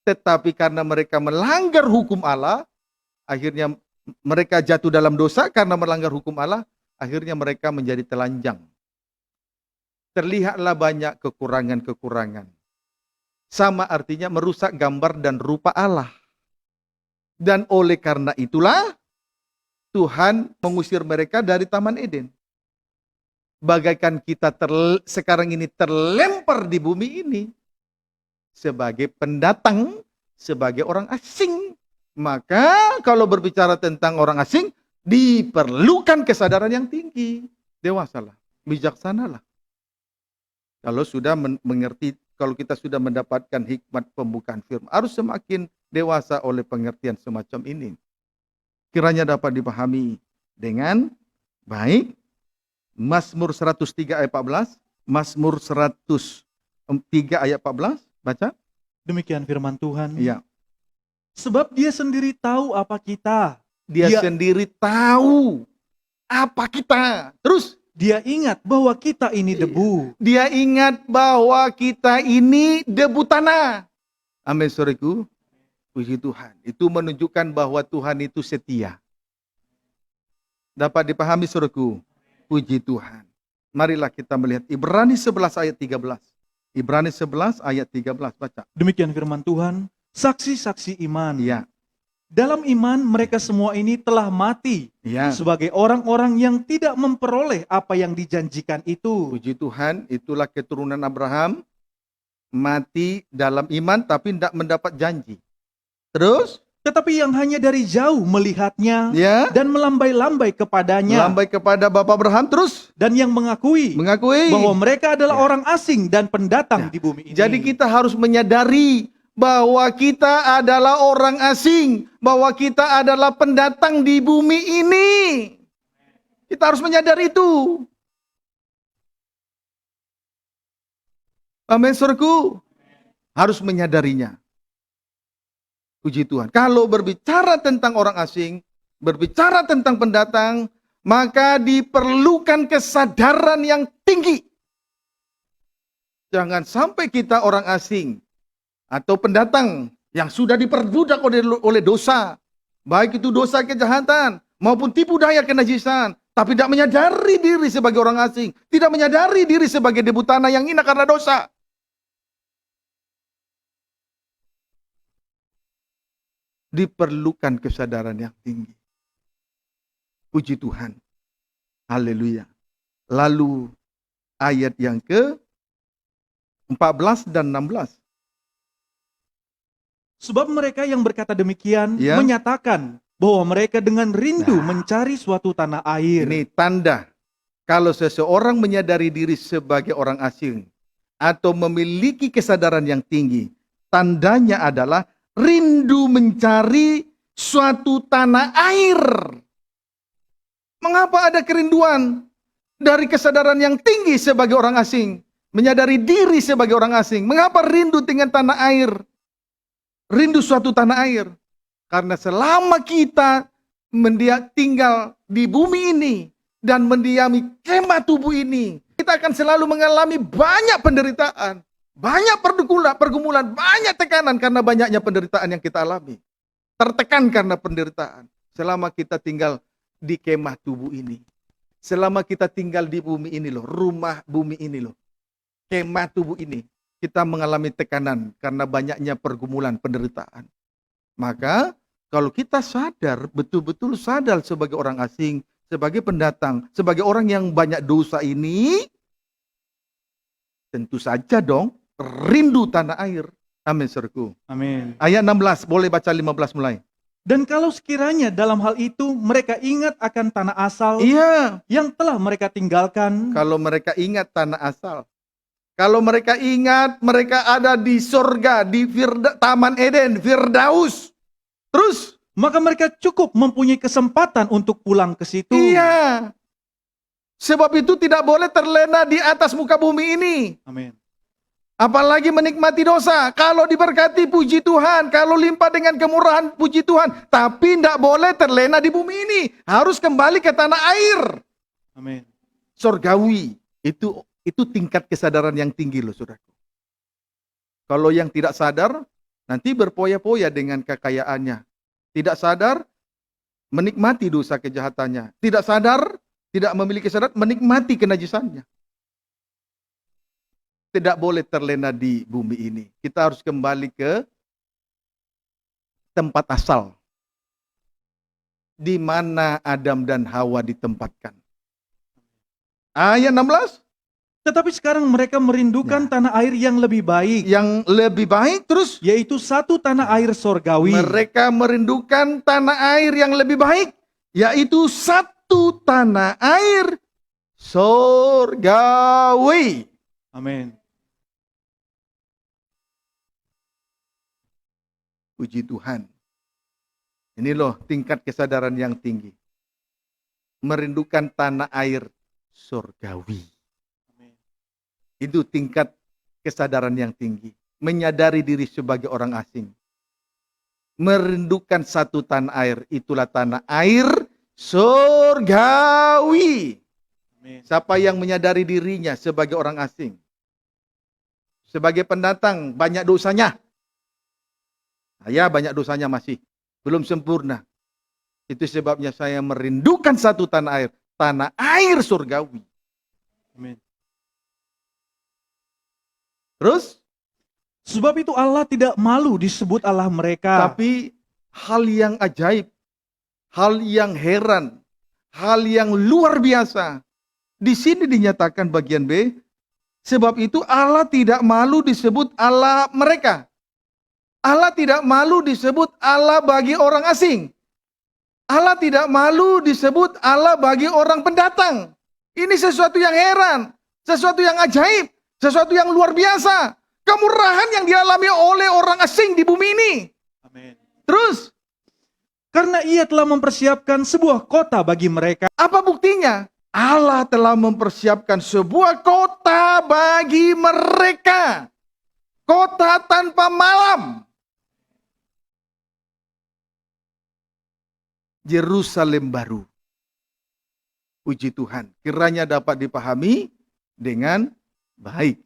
Tetapi karena mereka melanggar hukum Allah, akhirnya mereka jatuh dalam dosa karena melanggar hukum Allah, akhirnya mereka menjadi telanjang. Terlihatlah banyak kekurangan-kekurangan. Sama artinya merusak gambar dan rupa Allah. Dan oleh karena itulah, Tuhan mengusir mereka dari Taman Eden. Bagaikan kita sekarang ini terlempar di bumi ini. Sebagai pendatang, sebagai orang asing. Maka kalau berbicara tentang orang asing, diperlukan kesadaran yang tinggi. Dewasalah, bijaksanalah. Kalau sudah mengerti, kalau kita sudah mendapatkan hikmat pembukaan firman, harus semakin dewasa oleh pengertian semacam ini. Kiranya dapat dipahami dengan baik. Mazmur 103 ayat 14. Mazmur 103 ayat 14. Baca. Demikian firman Tuhan. Iya. Sebab dia sendiri tahu apa kita. Dia sendiri tahu apa kita. Terus. Dia ingat bahwa kita ini debu. Dia ingat bahwa kita ini debu tanah. Amin, saudaraku. Puji Tuhan. Itu menunjukkan bahwa Tuhan itu setia. Dapat dipahami, saudaraku. Puji Tuhan. Marilah kita melihat Ibrani 11 ayat 13. Ibrani 11 ayat 13. Baca. Demikian firman Tuhan. Saksi-saksi iman. Iya. Dalam iman mereka semua ini telah mati. Iya. Sebagai orang-orang yang tidak memperoleh apa yang dijanjikan itu. Puji Tuhan. Itulah keturunan Abraham. Mati dalam iman tapi tidak mendapat janji. Terus? Tetapi yang hanya dari jauh melihatnya Ya. dan melambai-lambai kepadanya. Melambai kepada Bapak Abraham. Terus? Dan yang mengakui bahwa mereka adalah orang asing dan pendatang di bumi ini. Jadi kita harus menyadari bahwa kita adalah orang asing. Bahwa kita adalah pendatang di bumi ini. Kita harus menyadari itu. Amin, saudaraku. Harus menyadarinya. Puji Tuhan. Kalau berbicara tentang orang asing, berbicara tentang pendatang, maka diperlukan kesadaran yang tinggi. Jangan sampai kita orang asing atau pendatang yang sudah diperbudak oleh dosa, baik itu dosa kejahatan maupun tipu daya kenajisan, tapi tidak menyadari diri sebagai orang asing, tidak menyadari diri sebagai debu tanah yang hina karena dosa. Diperlukan kesadaran yang tinggi. Puji Tuhan. Haleluya. Lalu ayat yang ke-14 dan 16. Sebab mereka yang berkata demikian menyatakan bahwa mereka dengan rindu mencari suatu tanah air. Ini tanda Kalau seseorang menyadari diri sebagai orang asing atau memiliki kesadaran yang tinggi, tandanya adalah rindu mencari suatu tanah air. Mengapa ada kerinduan dari kesadaran yang tinggi sebagai orang asing? Menyadari diri sebagai orang asing. Mengapa rindu dengan tanah air? Rindu suatu tanah air. Karena selama kita tinggal di bumi ini dan mendiami kemah tubuh ini, kita akan selalu mengalami banyak penderitaan, banyak pergumulan, banyak tekanan karena banyaknya penderitaan yang kita alami. Tertekan karena penderitaan selama kita tinggal di kemah tubuh ini. Selama kita tinggal di bumi ini loh, rumah bumi ini loh, kemah tubuh ini, kita mengalami tekanan karena banyaknya pergumulan, penderitaan. Maka kalau kita sadar, betul-betul sadar sebagai orang asing, sebagai pendatang, sebagai orang yang banyak dosa ini, tentu saja dong rindu tanah air. Amin, saudaraku. Amin. Ayat 16, boleh baca 15 mulai. Dan kalau sekiranya dalam hal itu mereka ingat akan tanah asal Iya, yang telah mereka tinggalkan, kalau mereka ingat tanah asal. Kalau mereka ingat mereka ada di surga, di Taman Eden, Firdaus. Terus, maka mereka cukup mempunyai kesempatan untuk pulang ke situ. iya. Sebab itu tidak boleh terlena di atas muka bumi ini. Amin. Apalagi menikmati dosa. Kalau diberkati puji Tuhan. Kalau limpah dengan kemurahan puji Tuhan. Tapi tidak boleh terlena di bumi ini. Harus kembali ke tanah air. Amin. Surgawi. Itu tingkat kesadaran yang tinggi loh saudaraku. Kalau yang tidak sadar, nanti berpoya-poya dengan kekayaannya. Tidak sadar, menikmati dosa kejahatannya. Tidak sadar, tidak memiliki kesadaran, menikmati kenajisannya. Tidak boleh terlena di bumi ini. Kita harus kembali ke tempat asal. Di mana Adam dan Hawa ditempatkan. Ayat 16. Tetapi sekarang mereka merindukan tanah air yang lebih baik, Yang lebih baik terus. yaitu satu tanah air sorgawi. Mereka merindukan tanah air yang lebih baik. Yaitu satu tanah air surgawi. Amin. Puji Tuhan. Ini loh tingkat kesadaran yang tinggi. Merindukan tanah air surgawi. Itu tingkat kesadaran yang tinggi. Menyadari diri sebagai orang asing. Merindukan satu tanah air. Itulah tanah air surgawi. Amin. Siapa yang menyadari dirinya sebagai orang asing. Sebagai pendatang banyak dosanya. Saya banyak dosanya masih. Belum sempurna. Itu sebabnya saya merindukan satu tanah air. Tanah air surgawi. Amin. Terus? Sebab itu Allah tidak malu disebut Allah mereka. Tapi hal yang ajaib. Hal yang heran. Hal yang luar biasa. Di sini dinyatakan bagian B. Sebab itu Allah tidak malu disebut Allah mereka. Allah tidak malu disebut Allah bagi orang asing. Allah tidak malu disebut Allah bagi orang pendatang. Ini sesuatu yang heran, sesuatu yang ajaib, sesuatu yang luar biasa. Kemurahan yang dialami oleh orang asing di bumi ini. Amin. Terus, Karena ia telah mempersiapkan sebuah kota bagi mereka. apa buktinya? Allah telah mempersiapkan sebuah kota bagi mereka. Kota tanpa malam. Yerusalem baru. Puji Tuhan. Kiranya dapat dipahami dengan baik.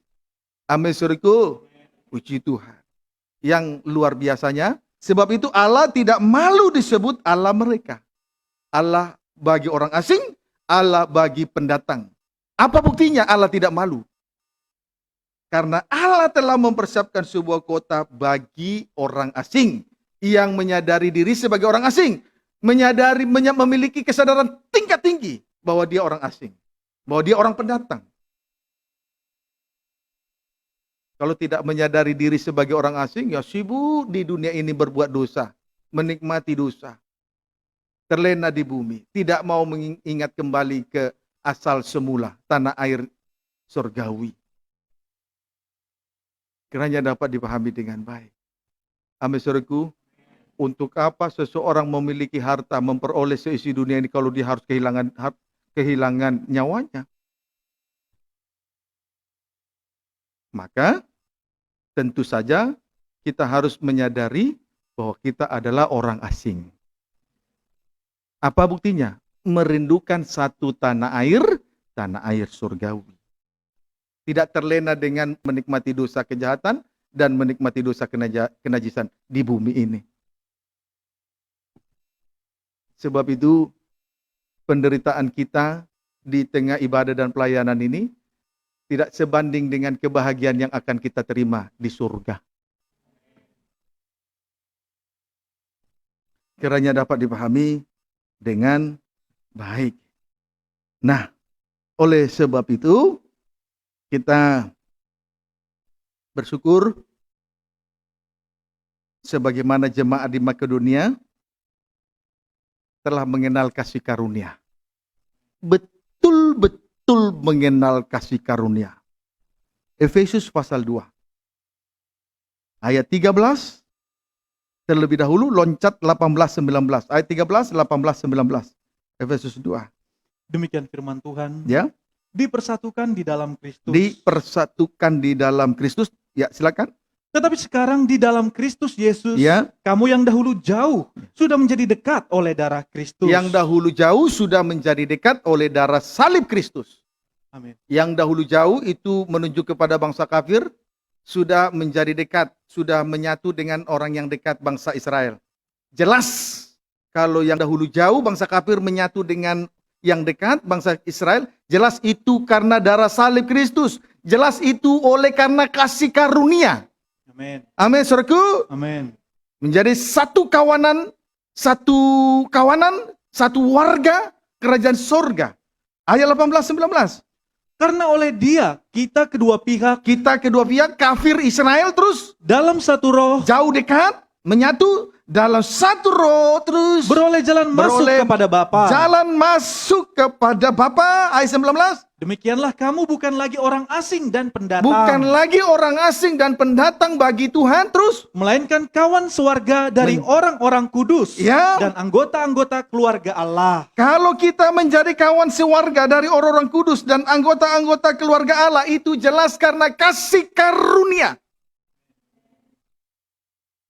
Amin, saudaraku. Puji Tuhan. Yang luar biasanya, sebab itu Allah tidak malu disebut Allah mereka. Allah bagi orang asing, Allah bagi pendatang. Apa buktinya Allah tidak malu? Karena Allah telah mempersiapkan sebuah kota bagi orang asing yang menyadari diri sebagai orang asing. Memiliki kesadaran tingkat tinggi bahwa dia orang asing, bahwa dia orang pendatang. Kalau tidak menyadari diri sebagai orang asing, ya sibuk di dunia ini berbuat dosa, menikmati dosa, terlena di bumi, tidak mau mengingat kembali ke asal semula, tanah air surgawi. Kiranya dapat dipahami dengan baik. Amin, saudaraku. Untuk apa seseorang memiliki harta, memperoleh seisi dunia ini kalau dia harus kehilangan nyawanya? Maka tentu saja kita harus menyadari bahwa kita adalah orang asing. Apa buktinya? Merindukan satu tanah air surgawi. Tidak terlena dengan menikmati dosa kejahatan dan menikmati dosa kenajisan di bumi ini. Sebab itu penderitaan kita di tengah ibadah dan pelayanan ini tidak sebanding dengan kebahagiaan yang akan kita terima di surga. Kiranya dapat dipahami dengan baik. Nah, oleh sebab itu kita bersyukur sebagaimana jemaat di Makedonia telah mengenal kasih karunia. Betul-betul mengenal kasih karunia. Efesus pasal 2. Ayat 13. Terlebih dahulu loncat 18-19. Ayat 13, 18-19. Efesus 2. Demikian firman Tuhan. Ya. Dipersatukan di dalam Kristus. Dipersatukan di dalam Kristus. Ya, silakan. Tetapi sekarang di dalam Kristus Yesus, Ya. kamu yang dahulu jauh sudah menjadi dekat oleh darah Kristus. Yang dahulu jauh sudah menjadi dekat oleh darah salib Kristus. Amin. Yang dahulu jauh itu menunjuk kepada bangsa kafir, sudah menjadi dekat, sudah menyatu dengan orang yang dekat, bangsa Israel. Jelas kalau yang dahulu jauh bangsa kafir menyatu dengan yang dekat, bangsa Israel, jelas itu karena darah salib Kristus. Jelas itu oleh karena kasih karunia. Amin. Amin, saudaraku. Amin. Menjadi satu kawanan, satu warga kerajaan sorga. Ayat 18-19. Karena oleh Dia kita kedua pihak Kafir Israel terus dalam satu roh jauh dekat, menyatu dalam satu roh terus beroleh jalan masuk kepada Bapa. Jalan masuk kepada Bapa. Ayat 19. Demikianlah kamu bukan lagi orang asing dan pendatang. Bukan lagi orang asing dan pendatang bagi Tuhan terus, melainkan kawan sewarga dari orang-orang kudus Ya. dan anggota-anggota keluarga Allah. Kalau kita menjadi kawan sewarga dari orang-orang kudus dan anggota-anggota keluarga Allah, itu jelas karena kasih karunia.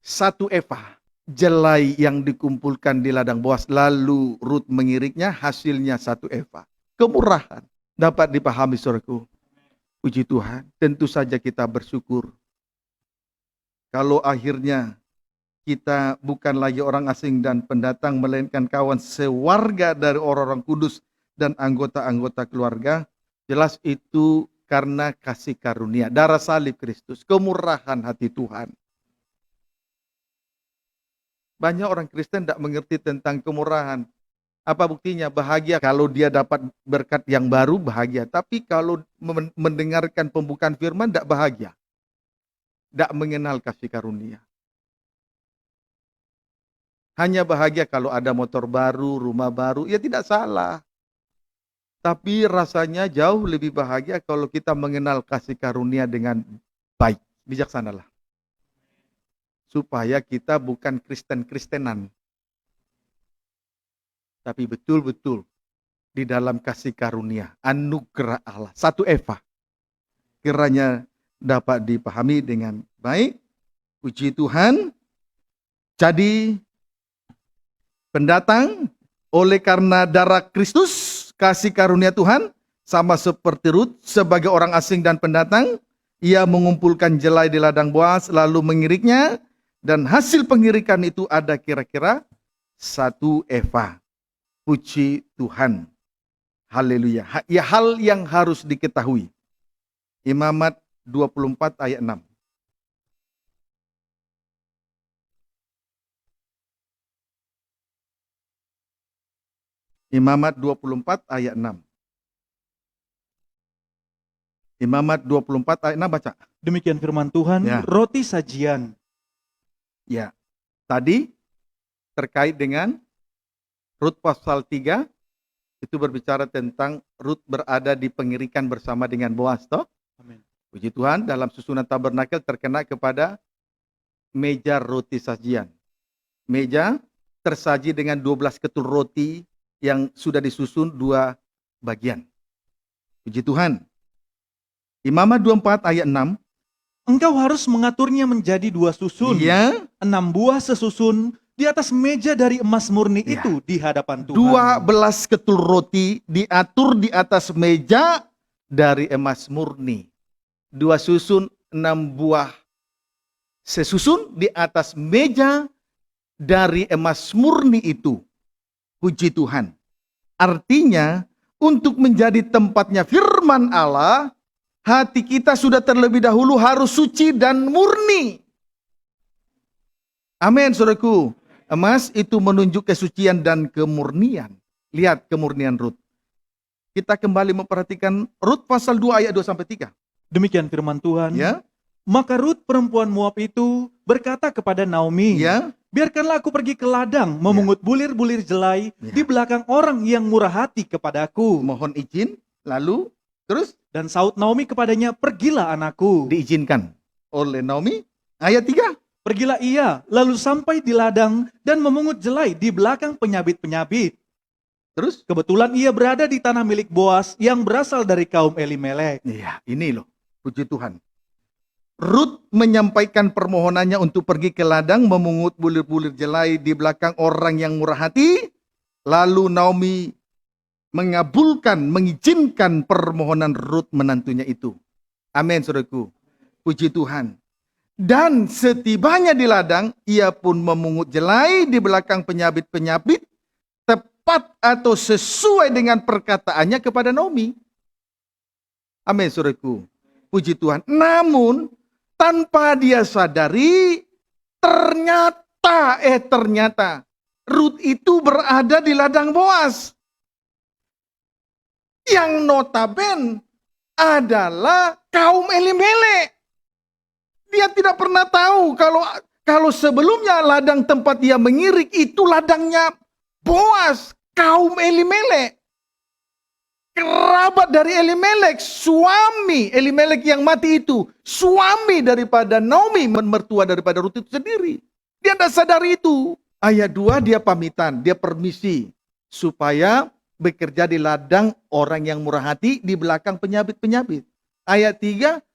Satu eva jelai yang dikumpulkan di ladang Boas, lalu Rut mengiriknya, hasilnya satu eva. Kemurahan dapat dipahami, saudaraku. Puji Tuhan, tentu saja kita bersyukur. Kalau akhirnya kita bukan lagi orang asing dan pendatang, melainkan kawan sewarga dari orang-orang kudus dan anggota-anggota keluarga, jelas itu karena kasih karunia, darah salib Kristus, kemurahan hati Tuhan. Banyak orang Kristen tidak mengerti tentang kemurahan. Apa buktinya? Bahagia kalau dia dapat berkat yang baru, bahagia. Tapi kalau mendengarkan pembukaan firman, tidak bahagia. Tidak mengenal kasih karunia. Hanya bahagia kalau ada motor baru, rumah baru, ya tidak salah. Tapi rasanya jauh lebih bahagia kalau kita mengenal kasih karunia dengan baik. Bijaksanalah. Supaya kita bukan Kristen-Kristenan. Tapi betul-betul di dalam kasih karunia, anugerah Allah. Satu eva. Kiranya dapat dipahami dengan baik. Puji Tuhan. Jadi pendatang oleh karena darah Kristus, kasih karunia Tuhan, sama seperti Rut sebagai orang asing dan pendatang, ia mengumpulkan jelai di ladang Boas lalu mengiriknya, dan hasil pengirikan itu ada kira-kira satu eva. Puji Tuhan. Haleluya. Ya, hal yang harus diketahui. Imamat 24 ayat 6. Imamat 24 ayat 6. Imamat 24 ayat 6 baca. Demikian firman Tuhan, Ya. roti sajian. Ya. Tadi terkait dengan Rut pasal 3 Itu berbicara tentang Rut berada di pengirikan bersama dengan Boaz, toh? Amin. Puji Tuhan, dalam susunan tabernakel terkena kepada meja roti sajian. Meja tersaji dengan 12 ketul roti yang sudah disusun 2 bagian. Puji Tuhan. Imamat 24 ayat 6. Engkau harus mengaturnya menjadi 2 susun. Iya, 6 buah sesusun di atas meja dari emas murni Iya. itu di hadapan Tuhan. 12 ketul roti diatur di atas meja dari emas murni. 2 susun, 6 buah sesusun di atas meja dari emas murni itu. Puji Tuhan. Artinya, untuk menjadi tempatnya firman Allah, hati kita sudah terlebih dahulu harus suci dan murni. Amin, saudaraku. Emas itu menunjuk kesucian dan kemurnian. Lihat kemurnian Rut. Kita kembali memperhatikan Rut pasal 2 ayat 2-3. Demikian firman Tuhan. Ya, Maka Rut perempuan Moab itu berkata kepada Naomi, ya, biarkanlah aku pergi ke ladang memungut bulir-bulir jelai Ya. di belakang orang yang murah hati kepadaku. mohon izin. Lalu, terus Dan saut Naomi kepadanya, pergilah anakku. diizinkan oleh Naomi. Ayat 3. Pergilah ia, lalu sampai di ladang dan memungut jelai di belakang penyabit-penyabit. Terus, Kebetulan ia berada di tanah milik Boas yang berasal dari kaum Elimelek. iya, ini loh, puji Tuhan. Rut menyampaikan permohonannya untuk pergi ke ladang memungut bulir-bulir jelai di belakang orang yang murah hati. Lalu Naomi mengabulkan, mengizinkan permohonan Rut menantunya itu. Amin, saudaraku. Puji Tuhan. Dan setibanya di ladang, ia pun memungut jelai di belakang penyabit-penyabit, tepat atau sesuai dengan perkataannya kepada Naomi. Amin, saudaraku. Puji Tuhan. Namun, tanpa dia sadari, ternyata Rut itu berada di ladang Boaz. Yang notaben adalah kaum Elimelek. Dia tidak pernah tahu kalau sebelumnya ladang tempat dia mengirik itu ladangnya Boaz, kaum Elimelek. Kerabat dari Elimelek, suami Elimelek yang mati itu, suami daripada Naomi, mertua daripada Rut itu sendiri. Dia tidak sadar itu. Ayat 2 dia pamitan, dia permisi supaya bekerja di ladang orang yang murah hati di belakang penyabit-penyabit. Ayat 3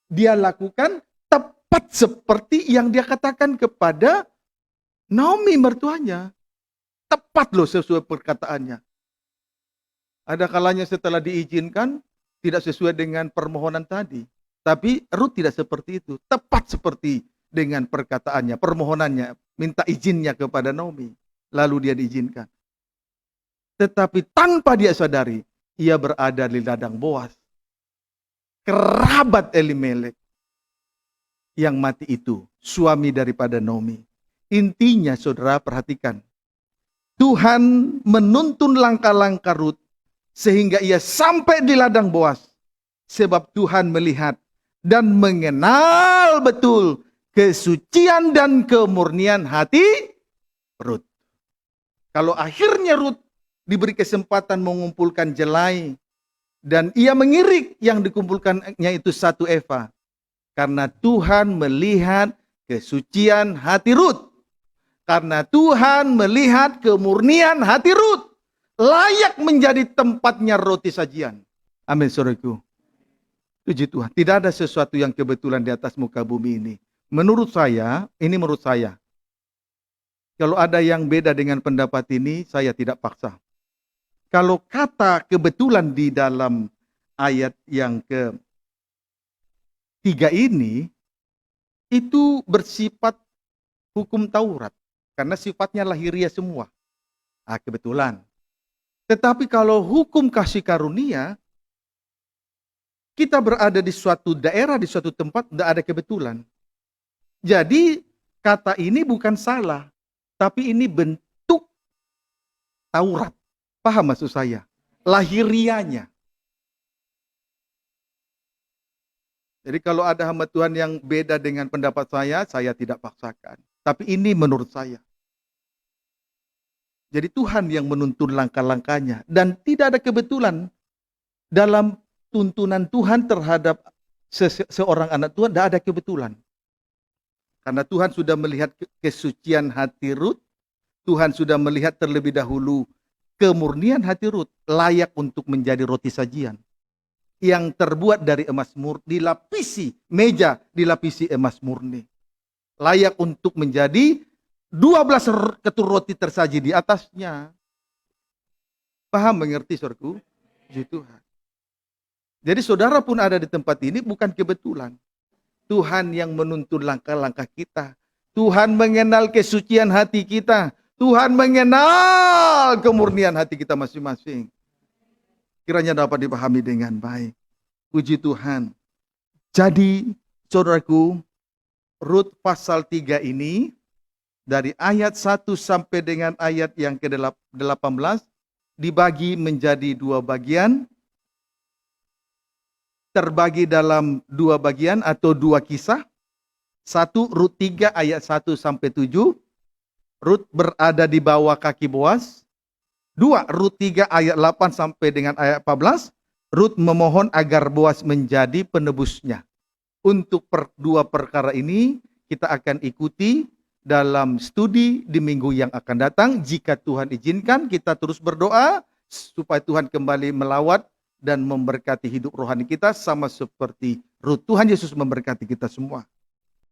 dia lakukan tepat seperti yang dia katakan kepada Naomi mertuanya. Tepat loh sesuai perkataannya. Ada kalanya setelah diizinkan, tidak sesuai dengan permohonan tadi. Tapi Rut tidak seperti itu. Tepat seperti dengan perkataannya, permohonannya. Minta izinnya kepada Naomi. Lalu dia diizinkan. Tetapi tanpa dia sadari, ia berada di ladang Boaz. Kerabat Elimelek yang mati itu, suami daripada Naomi. Intinya saudara perhatikan. Tuhan menuntun langkah-langkah Rut sehingga ia sampai di ladang Boaz. Sebab Tuhan melihat dan mengenal betul kesucian dan kemurnian hati Rut. Kalau akhirnya Rut diberi kesempatan mengumpulkan jelai dan ia mengirik yang dikumpulkannya itu 1 eva. Karena Tuhan melihat kesucian hati Rut. Karena Tuhan melihat kemurnian hati Rut. Layak menjadi tempatnya roti sajian. Amin, saudaraku. Puji Tuhan. Tidak ada sesuatu yang kebetulan di atas muka bumi ini. Menurut saya, kalau ada yang beda dengan pendapat ini, saya tidak paksa. Kalau kata kebetulan di dalam ayat yang ke-3 ini, itu bersifat hukum Taurat. Karena sifatnya lahiriah semua. Kebetulan. Tetapi kalau hukum kasih karunia, kita berada di suatu daerah, di suatu tempat, tidak ada kebetulan. Jadi kata ini bukan salah, tapi ini bentuk Taurat. Paham maksud saya? Lahirianya. Jadi kalau ada hamba Tuhan yang beda dengan pendapat saya tidak paksakan. Tapi ini menurut saya. Jadi Tuhan yang menuntun langkah-langkahnya. Dan tidak ada kebetulan dalam tuntunan Tuhan terhadap seorang anak Tuhan, tidak ada kebetulan. Karena Tuhan sudah melihat kesucian hati Rut, Tuhan sudah melihat terlebih dahulu kemurnian hati Rut, layak untuk menjadi roti sajian. Yang terbuat dari emas murni, dilapisi, meja dilapisi emas murni. Layak untuk menjadi 12 ketur roti tersaji di atasnya. Paham, mengerti, saudaraku? Puji Tuhan. Jadi saudara pun ada di tempat ini bukan kebetulan. Tuhan yang menuntun langkah-langkah kita. Tuhan mengenal kesucian hati kita. Tuhan mengenal kemurnian hati kita masing-masing. Kiranya dapat dipahami dengan baik. Puji Tuhan. Jadi, saudaraku, Rut pasal 3 ini, dari ayat 1 sampai dengan ayat yang ke-18, dibagi menjadi 2 bagian, terbagi dalam 2 bagian atau 2 kisah. 1, Rut 3 ayat 1 sampai 7, Rut berada di bawah kaki Boas. 2, Rut 3 ayat 8 sampai dengan ayat 14, Rut memohon agar Boas menjadi penebusnya. Untuk dua perkara ini kita akan ikuti dalam studi di minggu yang akan datang. Jika Tuhan izinkan, kita terus berdoa supaya Tuhan kembali melawat dan memberkati hidup rohani kita sama seperti Rut. Tuhan Yesus memberkati kita semua.